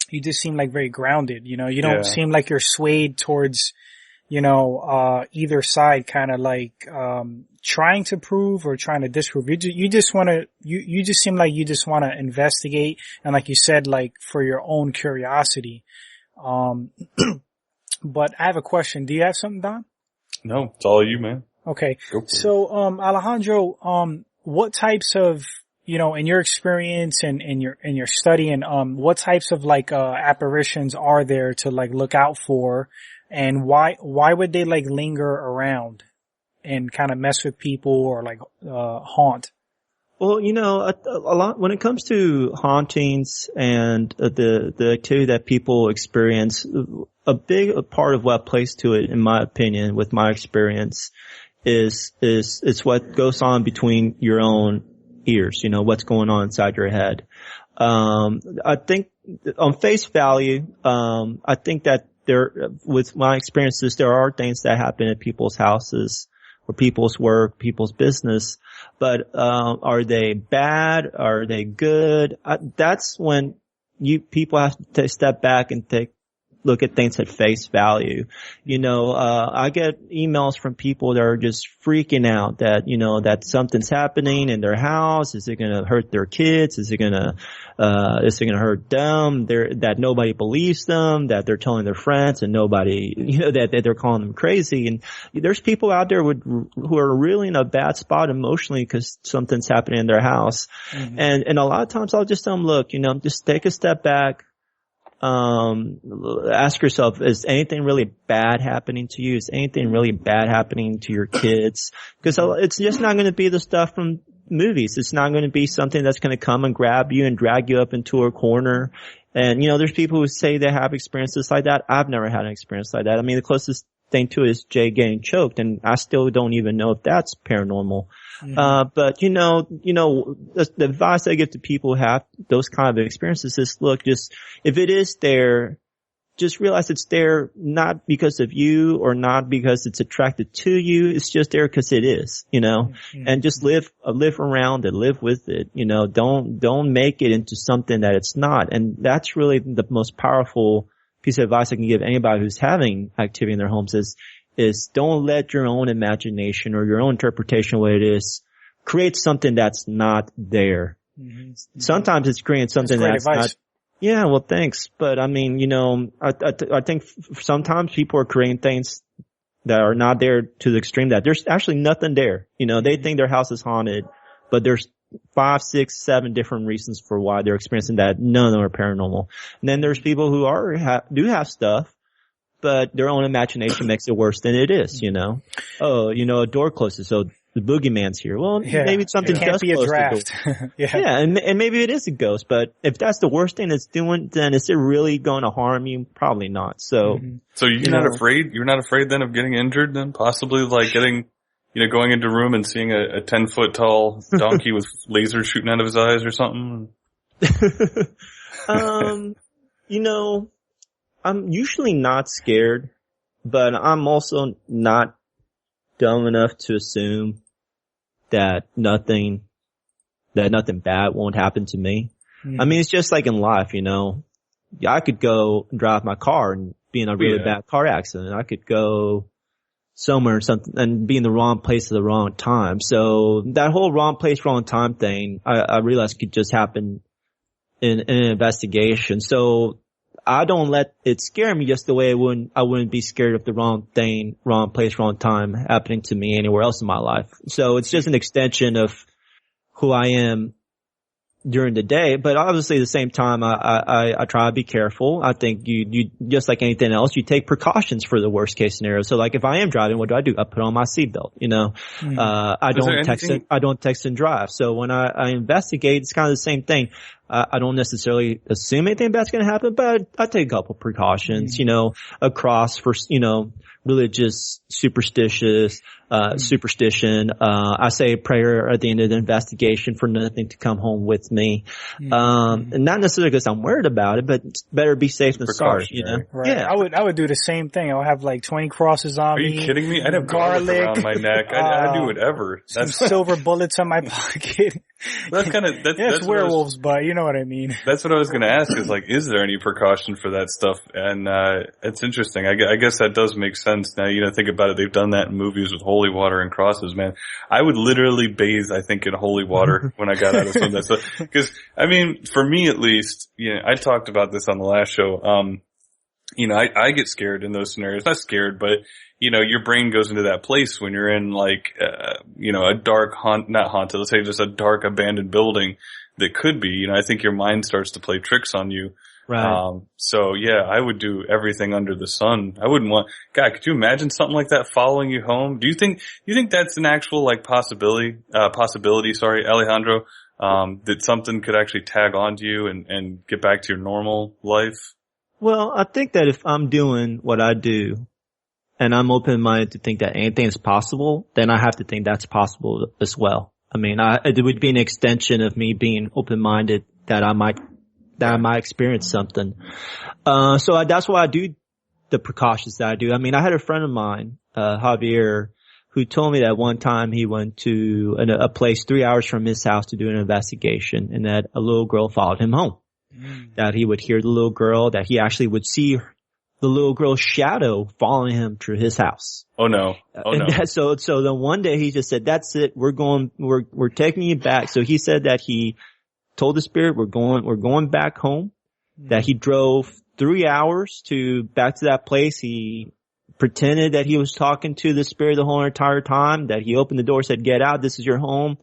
you just seem like very grounded, you don't seem like you're swayed towards, either side, kind of like, trying to prove or trying to disprove. You just seem like you just want to investigate, and like you said, like, for your own curiosity. But I have a question. Do you have something, Don? No, it's all you, man. Okay. So, Alejandro, what types of, in your experience and in your studying, what types of like, apparitions are there to like look out for? And why would they like linger around and kind of mess with people or like, haunt? Well, a lot, when it comes to hauntings and the activity that people experience, a big part of what plays to it, in my opinion, with my experience, is what goes on between your own ears, what's going on inside your head. I think on face value, I think that with my experiences, there are things that happen at people's houses or people's work, people's business, but, are they bad? Are they good? That's when people have to step back and look at things at face value. I get emails from people that are just freaking out that, that something's happening in their house. Is it going to hurt their kids? Is it going to hurt them? That nobody believes them, that they're telling their friends and nobody, that they're calling them crazy. And there's people out there who are really in a bad spot emotionally because something's happening in their house. And a lot of times I'll just tell them, look, just take a step back. Ask yourself, is anything really bad happening to you? Is anything really bad happening to your kids? Because it's just not going to be the stuff from movies. It's not going to be something that's going to come and grab you and drag you up into a corner. And, there's people who say they have experiences like that. I've never had an experience like that. I mean, the closest thing to it is Jay getting choked, and I still don't even know if that's paranormal. But the advice I give to people who have those kind of experiences is, look, just, if it is there, just realize it's there not because of you or not because it's attracted to you. It's just there because it is, and just live around it, live with it, don't make it into something that it's not. And that's really the most powerful piece of advice I can give anybody who's having activity in their homes is don't let your own imagination or your own interpretation of what it is create something that's not there. Sometimes it's creating something that's not. Yeah, well, thanks. But I mean, I think sometimes people are creating things that are not there to the extreme that there's actually nothing there. They think their house is haunted, but there's 5, 6, 7 different reasons for why they're experiencing that. None of them are paranormal. And then there's people who do have stuff, but their own imagination makes it worse than it is, Oh, a door closes, so the boogeyman's here. Well, maybe something does be a draft. And maybe it is a ghost, but if that's the worst thing it's doing, then is it really going to harm you? Probably not. So, So you're not afraid? You're not afraid then of getting injured then? Possibly like getting, going into a room and seeing a 10-foot tall donkey with lasers shooting out of his eyes or something? I'm usually not scared, but I'm also not dumb enough to assume that nothing bad won't happen to me. I mean, it's just like in life, I could go and drive my car and be in a really bad car accident. I could go somewhere or something and be in the wrong place at the wrong time. So that whole wrong place, wrong time thing, I realized could just happen in an investigation. So I don't let it scare me just the way I wouldn't be scared of the wrong thing, wrong place, wrong time happening to me anywhere else in my life. So it's just an extension of who I am during the day, but obviously at the same time, I try to be careful. I think you just like anything else, you take precautions for the worst case scenario. So like if I am driving, what do? I put on my seatbelt, I don't text and drive. So when I investigate, it's kind of the same thing. I don't necessarily assume anything bad's going to happen, but I take a couple precautions, across for, religious, superstition. I say a prayer at the end of the investigation for nothing to come home with me. And not necessarily because I'm worried about it, but it's better be safe than sorry, Right. Yeah. I would do the same thing. I would have like 20 crosses on me. Are you kidding me? I'd have garlic around my neck. I'd do whatever. Some silver bullets on my pocket. That's it's werewolves, but you know what I mean. That's what I was going to ask is there any precaution for that stuff? And, it's interesting. I guess that does make sense now. Think about it. They've done that in movies with holy water and crosses, man. I would literally bathe, I think, in holy water when I got out of some of that stuff. Because, for me at least, I talked about this on the last show. I get scared in those scenarios. Not scared, but, your brain goes into that place when you're in like, a dark not haunted, let's say just a dark abandoned building that could be, I think your mind starts to play tricks on you. Right. So yeah, I would do everything under the sun. I wouldn't God, could you imagine something like that following you home? Do you think that's an actual like possibility, Alejandro, that something could actually tag onto you and get back to your normal life? Well, I think that if I'm doing what I do and I'm open-minded to think that anything is possible, then I have to think that's possible as well. It would be an extension of me being open-minded that I might experience something. So that's why I do the precautions that I do. I had a friend of mine, Javier, who told me that one time he went to a place 3 hours from his house to do an investigation and that a little girl followed him home. That he would hear the little girl, that he actually would see the little girl's shadow following him through his house. Oh no. So then one day he just said, that's it. We're taking you back. So he said that he told the spirit, we're going back home, that he drove 3 hours back to that place. He pretended that he was talking to the spirit the whole entire time, that he opened the door, said, get out, this is your home,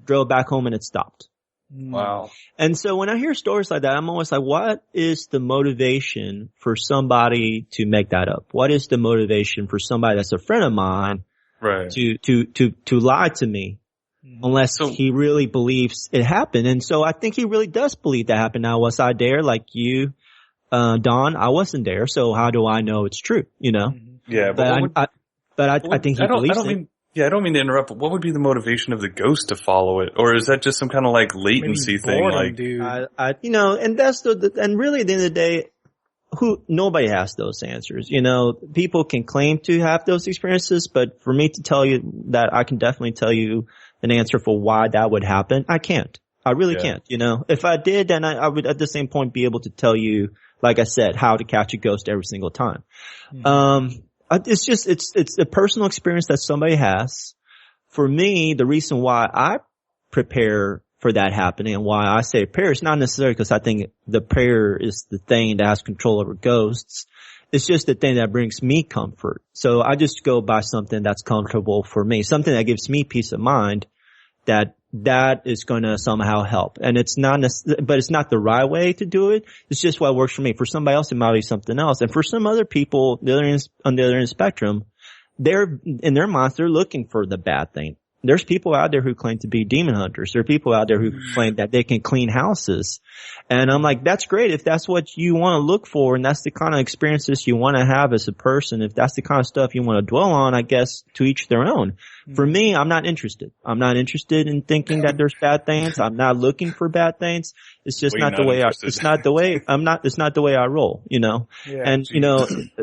drove back home, and it stopped. Wow. And so when I hear stories like that, I'm always like, what is the motivation for somebody to make that up? What is the motivation for somebody that's a friend of mine right. to lie to me? Unless he really believes it happened. And so I think he really does believe that happened. Now, was I there like you, Don? I wasn't there. So how do I know it's true? Yeah. I think he believes it. I don't mean to interrupt, but what would be the motivation of the ghost to follow it? Or is that just some kind of like latency thing? Like, dude. And that's and really at the end of the day, nobody has those answers. People can claim to have those experiences, but for me to tell you that, I can definitely tell you an answer for why that would happen. I can't. I really can't. If I did, then I would at the same point be able to tell you, like I said, how to catch a ghost every single time. It's a personal experience that somebody has. For me, the reason why I prepare for that happening and why I say prayer is not necessarily because I think the prayer is the thing that has control over ghosts. It's just the thing that brings me comfort. So I just go by something that's comfortable for me, something that gives me peace of mind, that is going to somehow help. And it's not but it's not the right way to do it. It's just what works for me. For somebody else, it might be something else. And for some other people, on the other end of the spectrum, in their minds, they're looking for the bad thing. There's people out there who claim to be demon hunters. There are people out there who claim that they can clean houses. And I'm like, that's great if that's what you want to look for and that's the kind of experiences you want to have as a person. If that's the kind of stuff you want to dwell on, I guess to each their own. For me, I'm not interested. I'm not interested in thinking that there's bad things. I'm not looking for bad things. It's just not the way it's not the way I roll, Yeah, and,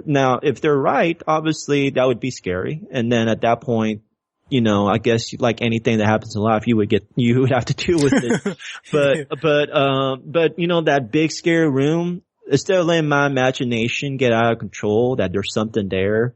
now if they're right, obviously that would be scary. And then at that point, I guess like anything that happens in life, you would have to deal with it. But that big scary room, instead of letting my imagination get out of control, that there's something there,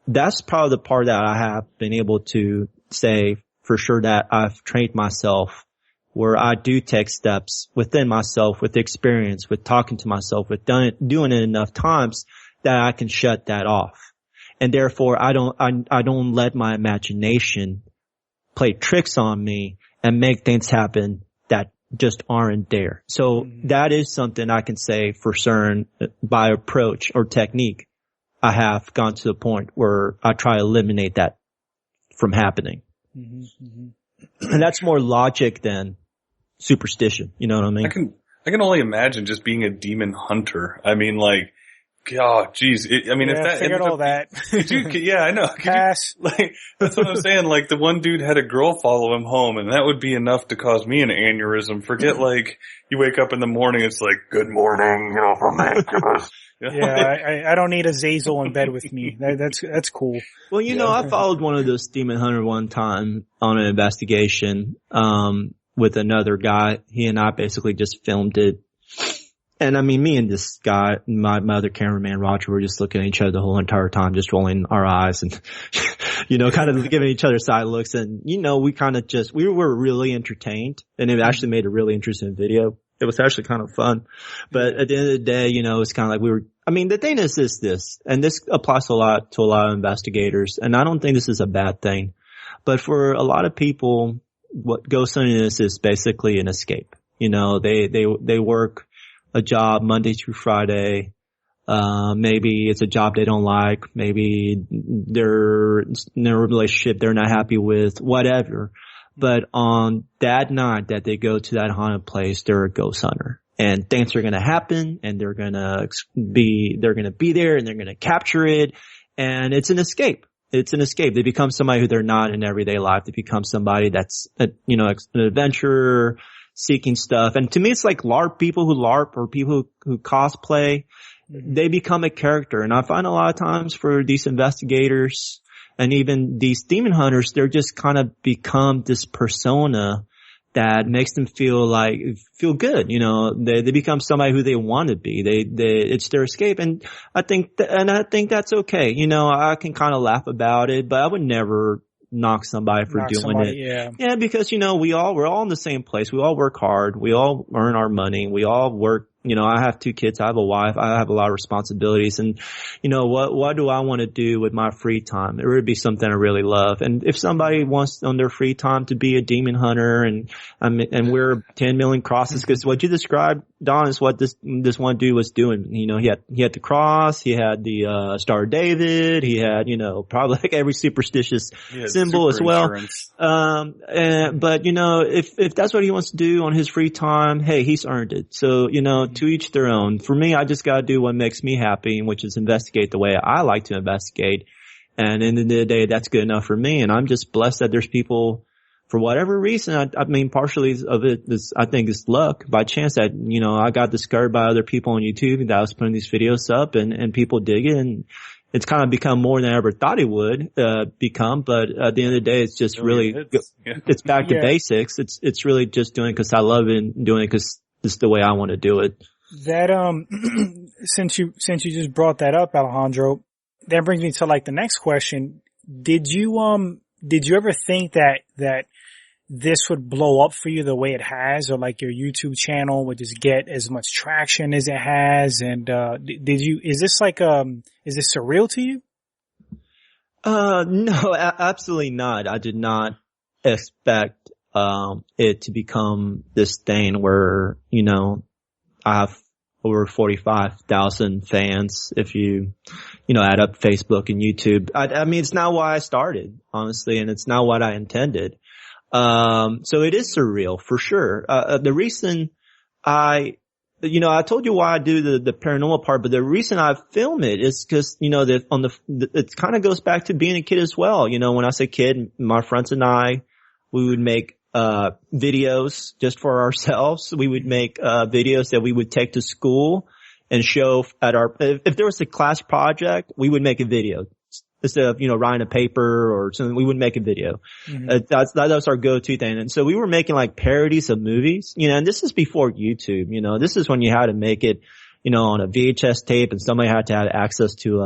that's probably the part that I have been able to say for sure that I've trained myself where I do take steps within myself, with experience, with talking to myself, with doing it enough times that I can shut that off. And therefore, I don't let my imagination play tricks on me and make things happen that just aren't there. So that is something I can say for certain by approach or technique. I have gone to the point where I try to eliminate that from happening. And that's more logic than superstition. You know what I mean? I can only imagine just being a demon hunter. I mean, like, oh, geez. If that figured all that. Yeah, I know. Pass. That's what I'm saying. Like, the one dude had a girl follow him home, and that would be enough to cause me an aneurysm. Forget, like, you wake up in the morning, it's like, good morning, from the incubus. Yeah, I don't need a Zazel in bed with me. That's cool. Well, I followed one of those demon hunter one time on an investigation, with another guy. He and I basically just filmed it. And I mean, me and this guy, my other cameraman, Roger, were just looking at each other the whole entire time, just rolling our eyes and, kind of giving each other side looks. And, we were really entertained, and it actually made a really interesting video. It was actually kind of fun. But at the end of the day, it's kind of like the thing is this, and this applies to a lot of investigators, and I don't think this is a bad thing. But for a lot of people, what ghost hunting is basically an escape. They work a job Monday through Friday. Maybe it's a job they don't like. Maybe they're in a relationship they're not happy with, whatever. But on that night that they go to that haunted place, they're a ghost hunter. And things are gonna happen, and they're gonna be there, and they're gonna capture it. And it's an escape. It's an escape. They become somebody who they're not in everyday life. They become somebody that's, an adventurer, seeking stuff. And to me, it's like people who LARP or people who cosplay, they become a character. And I find a lot of times for these investigators and even these demon hunters, they're just kind of become this persona that makes them feel good. They become somebody who they want to be. It's their escape. And I think that's okay. I can kind of laugh about it, but I would never knock somebody for doing it. Yeah, because we're all in the same place. We all work hard. We all earn our money. We all work. I have 2 kids. I have a wife. I have a lot of responsibilities. And, what do I want to do with my free time? It would be something I really love. And if somebody wants on their free time to be a demon hunter and wear 10 million crosses, because what you described, Don, is what this one dude was doing. He had the cross. He had the, Star of David. He had, probably like every superstitious symbol as well. But if that's what he wants to do on his free time, hey, he's earned it. So, to each their own. For me, I just gotta do what makes me happy, which is investigate the way I like to investigate. And in the end of the day, that's good enough for me. And I'm just blessed that there's people, for whatever reason, partially of it is, I think, is luck, by chance that, I got discovered by other people on YouTube that I was putting these videos up and people dig it, and it's kind of become more than I ever thought it would, become. But at the end of the day, it's just it's back to basics. It's really just doing it because I love it and doing it because it's the way I want to do it. That, since you just brought that up, Alejandro, that brings me to the next question. Did you ever think that this would blow up for you the way it has, or your YouTube channel would just get as much traction as it has? And, is this surreal to you? No, absolutely not. I did not expect it to become this thing where, I have over 45,000 fans if you add up Facebook and YouTube. I mean, it's not why I started, honestly, and it's not what I intended. So it is surreal for sure. The reason I told you why I do the paranormal part, but the reason I film it is because, it kind of goes back to being a kid as well. When I say kid, my friends and I, we would make videos just for ourselves. We would make videos that we would take to school and show at if there was a class project, we would make a video. Instead of, writing a paper or something, we would make a video. That was our go-to thing. And so we were making parodies of movies, and this is before YouTube, this is when you had to make it, on a VHS tape, and somebody had to have access to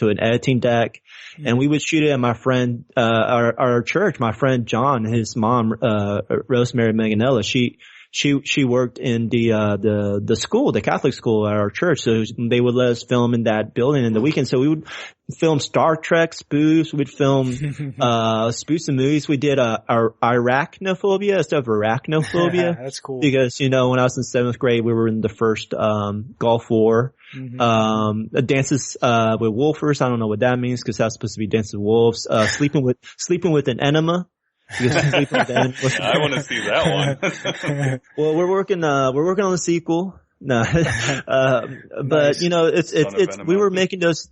an editing deck. And we would shoot it at my friend, our church, my friend John, his mom, Rosemary Manganella. She she worked in the school, the Catholic school at our church. So they would let us film in that building in the weekend. So we would film Star Trek spoofs. We'd film, spoofs of movies. We did, our arachnophobia instead of arachnophobia. That's cool. Because, when I was in 7th grade, we were in the first, Gulf War. Dances, with wolfers. I don't know what that means because that's supposed to be Dances with Wolves. Sleeping with an enema. I want to see that one. Well, we're working on the sequel. No, but nice. We were making those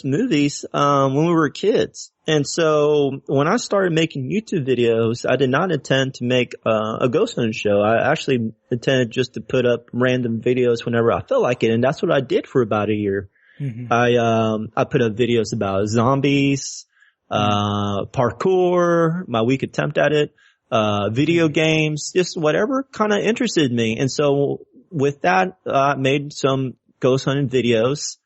movies, when we were kids. And so when I started making YouTube videos, I did not intend to make, a ghost hunting show. I actually intended just to put up random videos whenever I felt like it. And that's what I did for about a year. I put up videos about zombies, parkour, my weak attempt at it, video games, just whatever kind of interested me. And so with that, I made some ghost hunting videos,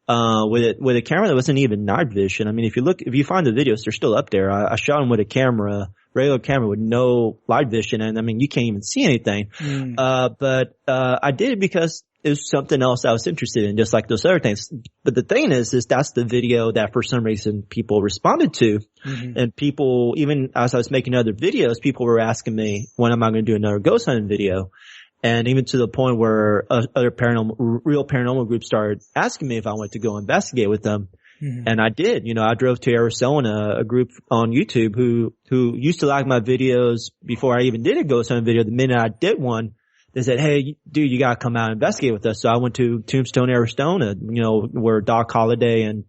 with a camera that wasn't even night vision. I mean, if you find the videos, they're still up there. I shot them with a regular camera with no light vision. And I mean, you can't even see anything. But I did it because it was something else I was interested in, just like those other things. But the thing is that's the video that for some reason people responded to. And people, even as I was making other videos, people were asking me, when am I going to do another ghost hunting video? And even to the point where other real paranormal groups started asking me if I wanted to go investigate with them. And I did. I drove to Arizona, a group on YouTube who used to like my videos before I even did a ghost hunting video. The minute I did one, they said, "Hey, dude, you gotta come out and investigate with us." So I went to Tombstone, Arizona, where Doc Holliday and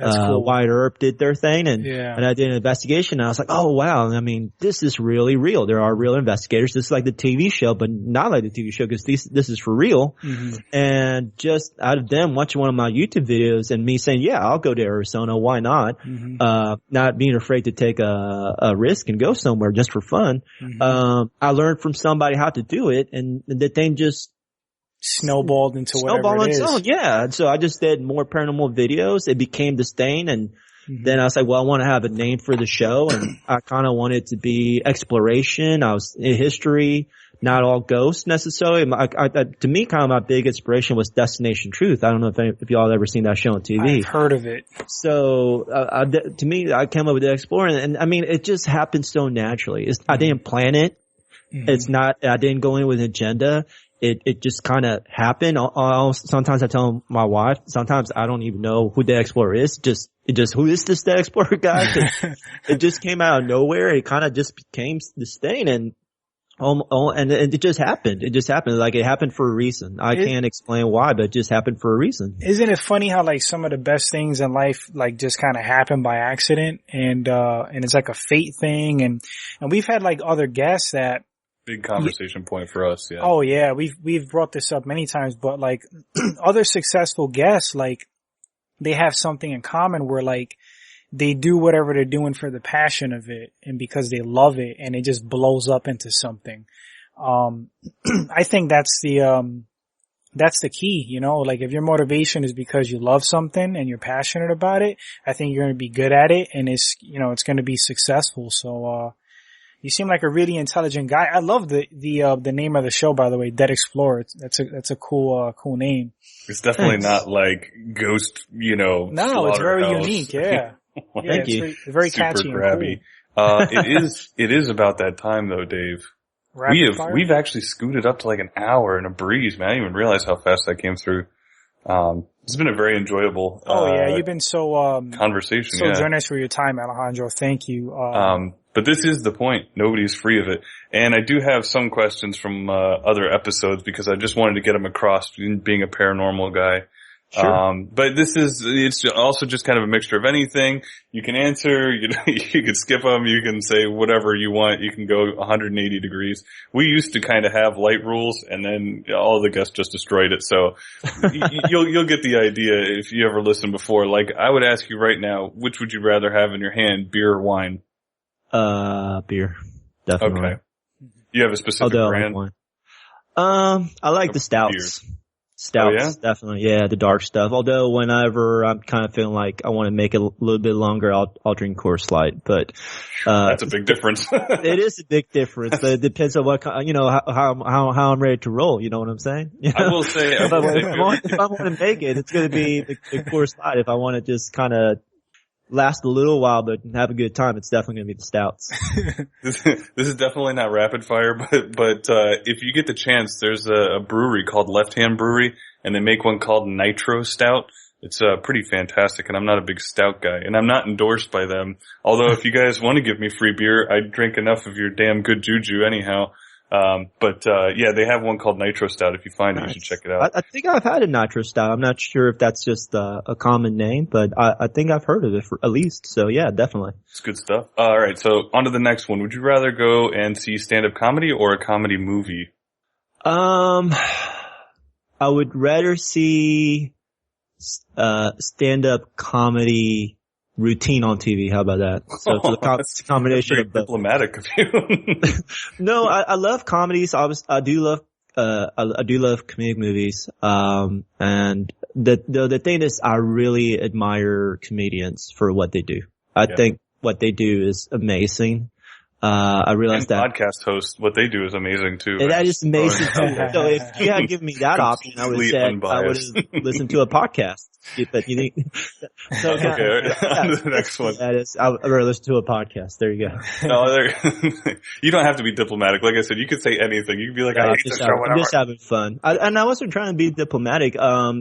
cool. Wyatt Earp did their thing, and I did an investigation, and I was like, oh wow, I mean, this is really real. There are real investigators. This is like the TV show, but not like the TV show because this is for real. And just out of them watching one of my YouTube videos and me saying, yeah, I'll go to Arizona, why not? Not being afraid to take a risk and go somewhere just for fun. I learned from somebody how to do it, and the thing just snowballed into whatever it is. Yeah. So I just did more paranormal videos. It became The Stain, and then I was like, well, I want to have a name for the show, and I kind of wanted it to be exploration. I was in history, not all ghosts necessarily. To me, kind of my big inspiration was Destination Truth. I don't know if y'all have ever seen that show on TV. I've heard of it. So, to me, I came up with the exploring, and I mean, it just happened so naturally. I didn't plan it. I didn't go in with an agenda. It just kind of happened. Sometimes I tell my wife, sometimes I don't even know who the Explorer is. Who is this the Explorer guy? It just came out of nowhere. It kind of just became this thing, and it just happened. It just happened. Like, it happened for a reason. I can't explain why, but it just happened for a reason. Isn't it funny how like some of the best things in life like just kind of happen by accident, and it's like a fate thing, and we've had like other guests that. Big conversation point for us, yeah. Oh yeah, we've brought this up many times, but like other successful guests, like they have something in common where like they do whatever they're doing for the passion of it and because they love it, and it just blows up into something. I think that's the key, like if your motivation is because you love something and you're passionate about it, I think you're going to be good at it, and it's going to be successful. So, you seem like a really intelligent guy. I love the name of the show, by the way, Dead Explorer. That's a cool name. It's definitely not like Ghost, No, it's very unique, yeah. Thank you. It's very catchy super grabby. Cool. It is about that time though, Dave. We've actually scooted up to like an hour in a breeze, man. I didn't even realize how fast that came through. It's been a very enjoyable, you've been so, conversation. So generous for your time, Alejandro. Thank you. But this is the point. Nobody's free of it. And I do have some questions from, other episodes because I just wanted to get them across being a paranormal guy. Sure. But it's also just kind of a mixture of anything. You can answer, you could skip them, you can say whatever you want, you can go 180 degrees. We used to kind of have light rules, and then all the guests just destroyed it, so you'll get the idea if you ever listened before. Like, I would ask you right now, which would you rather have in your hand, beer or wine? Beer. Definitely. Okay. You have a specific brand? I like the stouts. Beers. Stouts, definitely. Yeah, the dark stuff. Although whenever I'm kind of feeling like I want to make it a little bit longer, I'll drink Coors Light. But that's a big difference. It is a big difference, but it depends on what how I'm ready to roll. You know what I'm saying? You know? I will say, if I want to make it, it's going to be the Coors Light. If I want to just kind of last a little while but have a good time, it's definitely going to be the stouts. This is definitely not rapid fire, but if you get the chance, there's a brewery called Left Hand Brewery, and they make one called Nitro Stout. It's pretty fantastic, and I'm not a big stout guy, and I'm not endorsed by them. Although if you guys want to give me free beer, I'd drink enough of your damn good juju anyhow. Yeah, they have one called Nitro Stout. If you find it, you should check it out. I think I've had a Nitro Stout. I'm not sure if that's just a common name, but I think I've heard of it at least. So yeah, definitely. It's good stuff. All right, so on to the next one. Would you rather go and see stand-up comedy or a comedy movie? I would rather see stand-up comedy routine on TV. How about that? So it's a combination of both. Diplomatic of you. No, I love comedies. I do love comedic movies. And the thing is, I really admire comedians for what they do. I think what they do is amazing. I realized that podcast hosts, what they do is amazing too. That is amazing too. So if you had given me that option, I would have said I would have listened to a podcast. But you need, so okay, on to the next one. That is, I'd rather listen to a podcast. There you go. No, you don't have to be diplomatic. Like I said, you could say anything. You could be like, I hate this show, whatever. I'm just having fun. And I wasn't trying to be diplomatic. I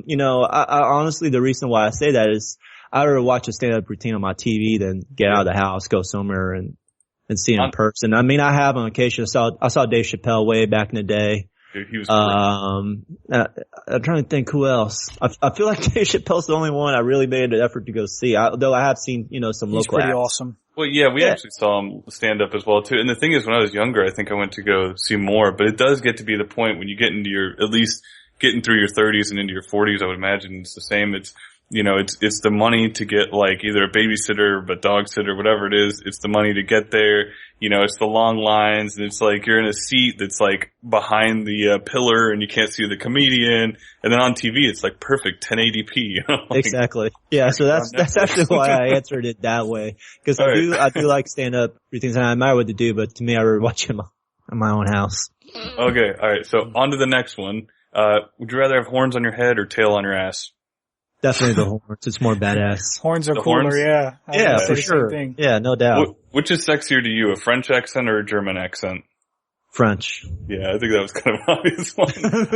honestly, the reason why I say that is I'd rather watch a stand-up routine on my TV than get out of the house, go somewhere and see him in person. I mean, I have on occasion. I saw Dave Chappelle way back in the day. Dude, he was I'm trying to think who else. I feel like Dave Chappelle's the only one I really made an effort to go see. Though I have seen, some He's local pretty acts. awesome. Well, yeah, we actually saw him stand up as well too. And the thing is, when I was younger, I think I went to go see more, but it does get to be the point when you get into at least getting through your 30s and into your 40s, I would imagine it's the same. It's the money to get like either a babysitter, a dog sitter, whatever it is. It's the money to get there. It's the long lines, and it's like you're in a seat that's like behind the pillar and you can't see the comedian. And then on TV, it's like perfect 1080p. Exactly. Yeah. So that's actually why I answered it that way. Cause I do like stand up routines and I admire what they do, but to me, I would watch them in my own house. Okay. All right. So on to the next one. Would you rather have horns on your head or tail on your ass? Definitely the horns. It's more badass. Horns are cooler, horns? yeah. Yeah, for sure. Yeah, no doubt. Which is sexier to you, a French accent or a German accent? French. Yeah, I think that was kind of an obvious one.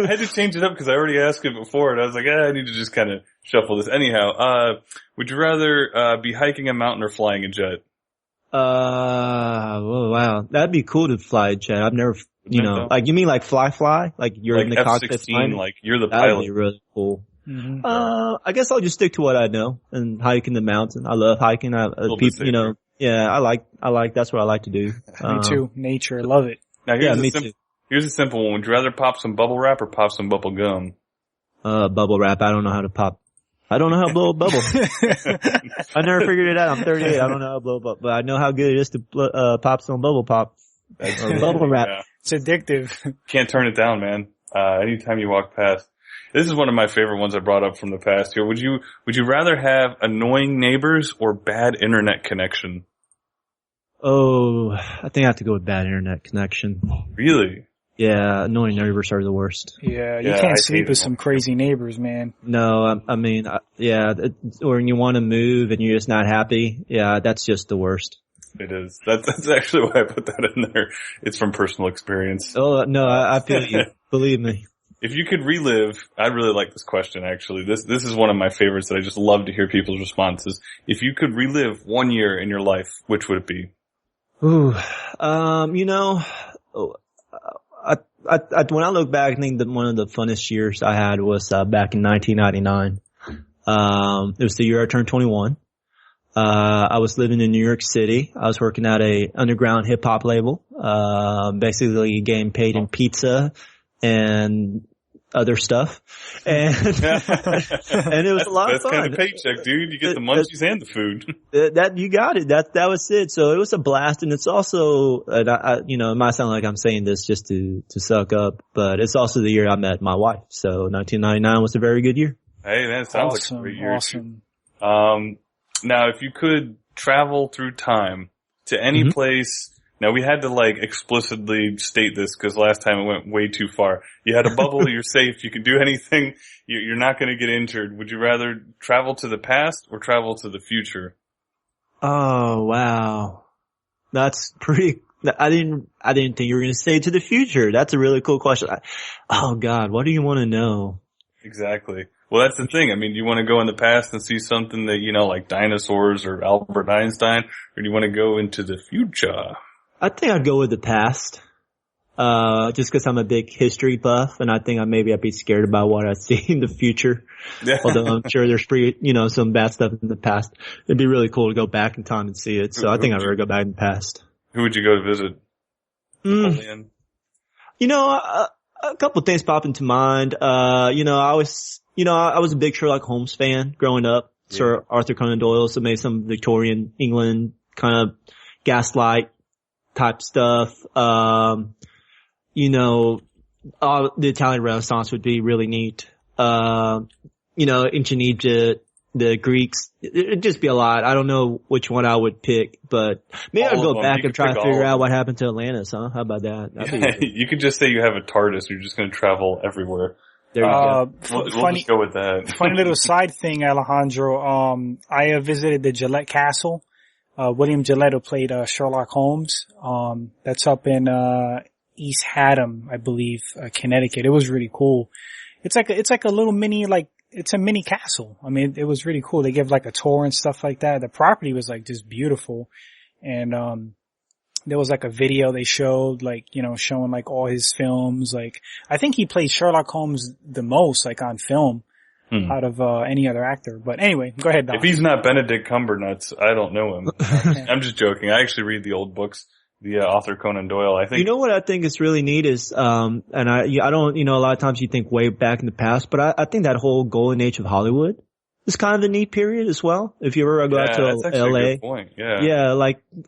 I had to change it up because I already asked it before, and I was like, I need to just kind of shuffle this. Anyhow, would you rather be hiking a mountain or flying a jet? Oh, wow. That'd be cool to fly a jet. I've never, like, you mean like fly? Like you're in the cockpit flying? Like you're the pilot. That'd be really cool. Mm-hmm. I guess I'll just stick to what I know and hiking the mountain. I love hiking. People, yeah, I like, that's what I like to do. Me too. Nature. Love it. Now too. Here's a simple one. Would you rather pop some bubble wrap or pop some bubble gum? Bubble wrap. I don't know how to pop. I don't know how to blow a bubble. I never figured it out. I'm 38. I don't know how to blow a bubble, but I know how good it is to pop some bubble pop. Or bubble wrap. Yeah. It's addictive. Can't turn it down, man. Anytime you walk past. This is one of my favorite ones I brought up from the past here. Would you rather have annoying neighbors or bad internet connection? Oh, I think I have to go with bad internet connection. Really? Yeah, annoying neighbors are the worst. Yeah, you can't sleep with some crazy neighbors, man. No, I mean, or when you want to move and you're just not happy. Yeah, that's just the worst. It is. That's actually why I put that in there. It's from personal experience. Oh, no, I feel you. Believe me. If you could relive, I really like this question actually. This is one of my favorites that I just love to hear people's responses. If you could relive 1 year in your life, which would it be? Ooh, when I look back, I think that one of the funnest years I had was back in 1999. It was the year I turned 21. I was living in New York City. I was working at a underground hip hop label, basically getting paid in pizza and other stuff. And, and it was a lot of fun. That's kind of paycheck, dude. You get the munchies and the food. That you got it. That was it. So it was a blast. And it's also, it might sound like I'm saying this just to suck up, but it's also the year I met my wife. So 1999 was a very good year. Hey, that sounds like a great year. Awesome. Now if you could travel through time to any place. Now we had to like explicitly state this because last time it went way too far. You had a bubble, you're safe, you can do anything, you're not going to get injured. Would you rather travel to the past or travel to the future? Oh, wow. That's pretty, I didn't think you were going to say to the future. That's a really cool question. Oh God, what do you want to know? Exactly. Well, that's the thing. I mean, do you want to go in the past and see something that, like dinosaurs or Albert Einstein, or do you want to go into the future? I think I'd go with the past. Just cause I'm a big history buff and I think I'd be scared about what I see in the future. Yeah. Although I'm sure there's some bad stuff in the past. It'd be really cool to go back in time and see it. So I think I'd rather go back in the past. Who would you go to visit? Napoleon? A couple of things pop into mind. I was a big Sherlock Holmes fan growing up. Yeah. Sir Arthur Conan Doyle, so maybe some Victorian England kind of gaslight type stuff. The Italian Renaissance would be really neat. Ancient Egypt, the Greeks, it'd just be a lot. I don't know which one I would pick, but maybe I'll go back and try to figure out what happened to Atlantis, huh? How about that? You could just say you have a TARDIS, you're just going to travel everywhere. There you go. We'll just go with that. Funny little side thing, Alejandro. I visited the Gillette Castle. William Gillette, who played Sherlock Holmes. That's up in East Haddam, I believe, Connecticut. It was really cool. It's like a little mini, it's a mini castle. I mean, it was really cool. They give like a tour and stuff like that. The property was like just beautiful. And there was like a video they showed, showing like all his films. Like, I think he played Sherlock Holmes the most, like on film. Out of any other actor. But anyway, go ahead, Don. If he's not Benedict Cumbernuts, I don't know him. I'm just joking. I actually read the old books, the author Conan Doyle. I think. You know what I think is really neat is, and I don't, a lot of times you think way back in the past, but I think that whole golden age of Hollywood is kind of a neat period as well. If you ever go out to that's LA. A good point. Yeah. Yeah,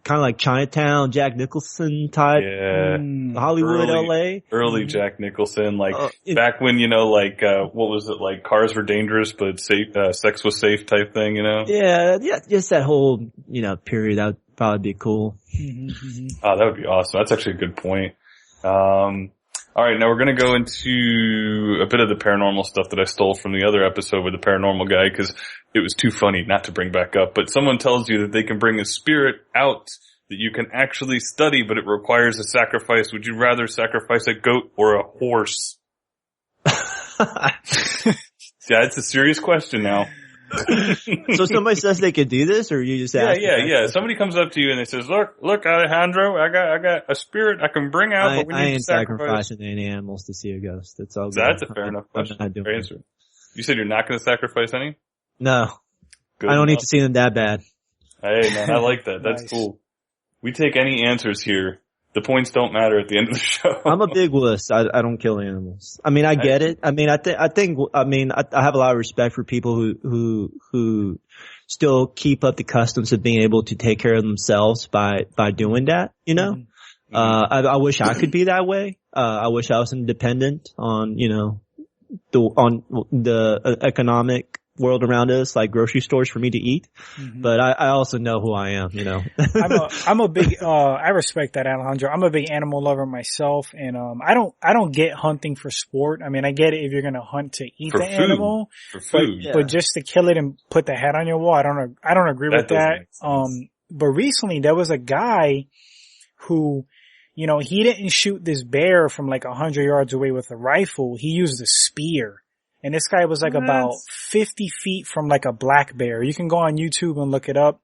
kind of like Chinatown, Jack Nicholson type. Yeah. Hollywood, LA. Early Jack Nicholson, back when, what was it, like cars were dangerous, but safe, sex was safe type thing, Yeah, just that whole, period. That would probably be cool. Oh, that would be awesome. That's actually a good point. All right, now we're going to go into a bit of the paranormal stuff that I stole from the other episode with the paranormal guy because it was too funny not to bring back up. But someone tells you that they can bring a spirit out that you can actually study, but it requires a sacrifice. Would you rather sacrifice a goat or a horse? Yeah, it's a serious question now. So somebody says they could do this, or you just ask? Yeah. Somebody comes up to you and they says, "Look, Alejandro, I got a spirit I can bring out, but we need to I ain't sacrifice." sacrificing any animals to see a ghost. That's all. That's a fair enough question. Fair answer. You said you're not going to sacrifice any? No. Good I don't need to see them that bad. Hey, man, I like that. That's nice. Cool. We take any answers here. The points don't matter at the end of the show. I'm a big wuss. I don't kill animals. I mean, I get it. I mean, I have a lot of respect for people who still keep up the customs of being able to take care of themselves by doing that, Mm-hmm. I wish I could be that way. I wish I was independent on the economic world around us, like grocery stores for me to eat. Mm-hmm. But I also know who I am, I'm a big, I respect that, Alejandro. I'm a big animal lover myself, and, I don't get hunting for sport. I mean, I get it if you're gonna hunt to eat for the food. Animal. For food. But just to kill it and put the head on your wall, I don't agree with that. But recently there was a guy who, he didn't shoot this bear from like 100 yards away with a rifle. He used a spear. And this guy was like about 50 feet from like a black bear. You can go on YouTube and look it up.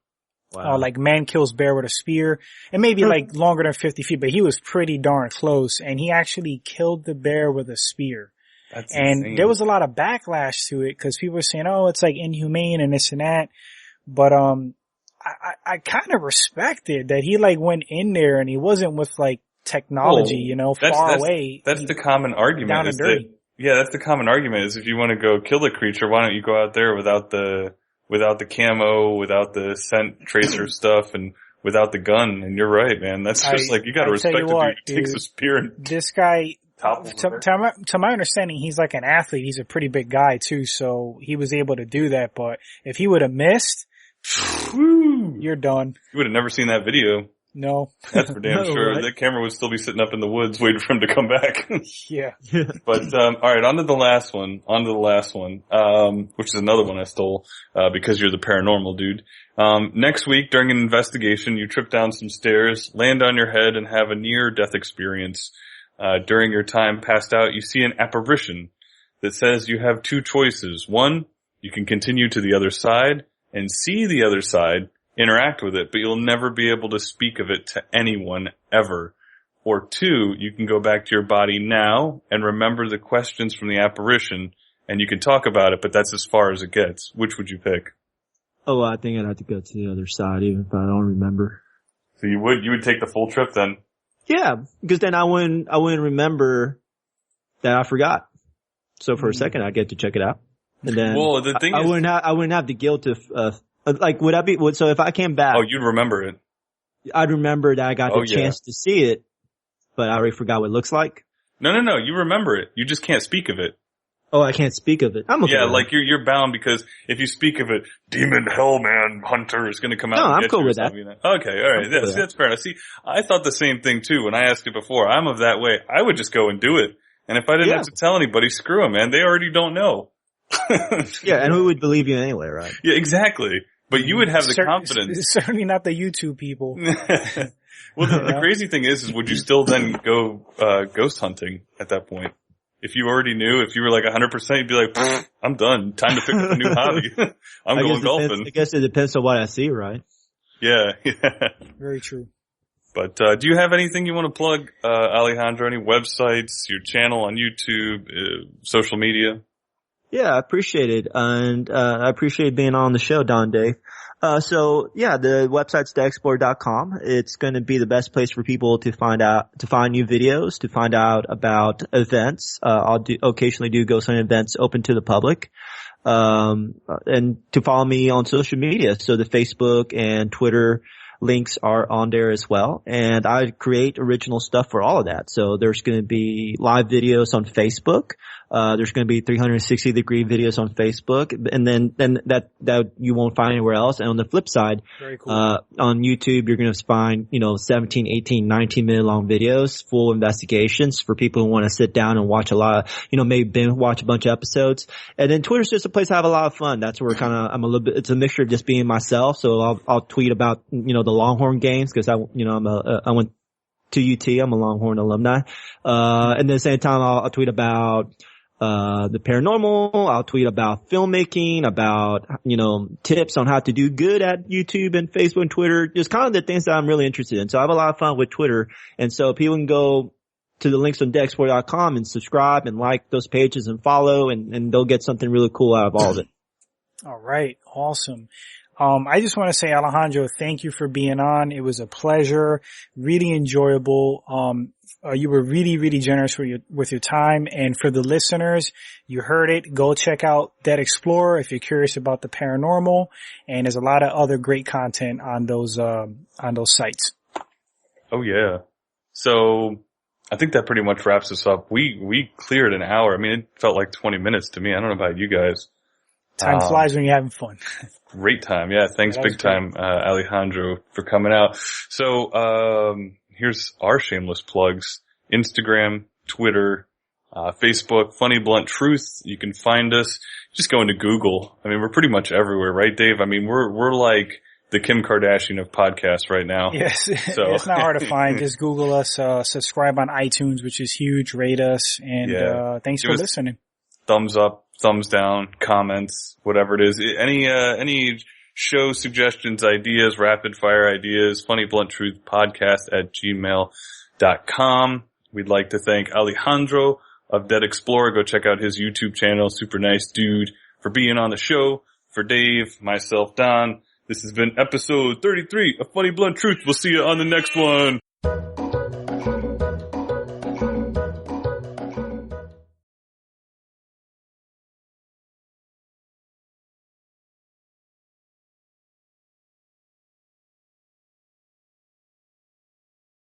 Wow. Like man kills bear with a spear. And maybe like longer than 50 feet, but he was pretty darn close. And he actually killed the bear with a spear. That's and insane. There was a lot of backlash to it because people were saying, oh, it's like inhumane and this and that. But, I kind of respected that he like went in there and he wasn't with like technology, far away. That's the common argument. Down and dirty. Yeah, that's the common argument is if you want to go kill the creature, why don't you go out there without the camo, without the scent tracer stuff, and without the gun? And you're right, man. That's just like, you gotta respect the dude who takes a spear and this guy, to my understanding, he's like an athlete. He's a pretty big guy too, so he was able to do that. But if he would have missed, you're done. You would have never seen that video. No. That's for damn sure. Right? That camera would still be sitting up in the woods waiting for him to come back. Yeah. But, alright, on to the last one, which is another one I stole, because you're the paranormal dude. Next week, during an investigation, you trip down some stairs, land on your head, and have a near-death experience. During your time passed out, you see an apparition that says you have two choices. One, you can continue to the other side and see the other side, interact with it, but you'll never be able to speak of it to anyone ever. Or two, you can go back to your body now and remember the questions from the apparition, and you can talk about it, but that's as far as it gets. Which would you pick? Oh, I think I'd have to go to the other side, even if I don't remember. So you would take the full trip then? Yeah, because then I wouldn't remember that I forgot. So for a second, I get to check it out, and then well, the thing I wouldn't have the guilt of like, so if I came back. Oh, you'd remember it. I'd remember that I got the chance to see it, but I already forgot what it looks like. No, you remember it. You just can't speak of it. Oh, I can't speak of it. I'm okay. Yeah, like you're bound because if you speak of it, Demon Hellman Hunter is going to come out. No, and I'm get cool you with that. You know? Okay, all right. Yeah, see, that's fair enough. See, I thought the same thing too when I asked it before. I'm of that way. I would just go and do it. And if I didn't have to tell anybody, screw them, man. They already don't know. Yeah, and who would believe you anyway, right? Yeah, exactly. But you would have the confidence. Certainly not the YouTube people. Well, the crazy thing is would you still then go ghost hunting at that point? If you already knew, if you were like 100%, you'd be like, I'm done. Time to pick up a new hobby. I'm going golfing. I guess it depends on what I see, right? Yeah. Very true. But do you have anything you want to plug, Alejandro? Any websites, your channel on YouTube, social media? Yeah, I appreciate it. And I appreciate being on the show, Don Dave. So yeah, the website's deadexplorer.com. It's going to be the best place for people to find new videos, to find out about events. I'll occasionally do ghost hunting events open to the public. And to follow me on social media. So the Facebook and Twitter links are on there as well. And I create original stuff for all of that. So there's going to be live videos on Facebook. There's going to be 360-degree videos on Facebook, and then that you won't find anywhere else. And on the flip side, very cool. On YouTube, you're going to find, 17, 18, 19-minute long videos, full investigations for people who want to sit down and watch a lot of, maybe watch a bunch of episodes. And then Twitter's just a place I have a lot of fun. That's where it's a mixture of just being myself. So I'll tweet about, the Longhorn games because I went to UT. I'm a Longhorn alumni. And at the same time, I'll tweet about the paranormal. I'll tweet about filmmaking, about, tips on how to do good at YouTube and Facebook and Twitter, just kind of the things that I'm really interested in. So I have a lot of fun with Twitter. And so people can go to the links on deadexplorer.com and subscribe and like those pages and follow, and they'll get something really cool out of all of it. All right. Awesome. I just want to say, Alejandro, thank you for being on. It was a pleasure, really enjoyable. You were really, really generous with your time. And for the listeners, you heard it. Go check out Dead Explorer if you're curious about the paranormal. And there's a lot of other great content on those sites. Oh yeah. So I think that pretty much wraps us up. We cleared an hour. I mean, it felt like 20 minutes to me. I don't know about you guys. Time flies when you're having fun. Great time. Yeah. Thanks big time, Alejandro, for coming out. So, here's our shameless plugs. Instagram, Twitter, Facebook, Funny Blunt Truth. You can find us. Just go into Google. I mean, we're pretty much everywhere, right, Dave? I mean, we're like the Kim Kardashian of podcasts right now. Yes. So. It's not hard to find. Just Google us, subscribe on iTunes, which is huge. Rate us. And, thanks for listening. Thumbs up, thumbs down, comments, whatever it is. Any show suggestions, ideas, rapid fire ideas, Funny Blunt Truth podcast at gmail.com. We'd like to thank Alejandro of Dead Explorer. Go check out his YouTube channel. Super nice dude, for being on the show. For Dave, myself, Don, this has been episode 33 of Funny Blunt Truth. We'll see you on the next one.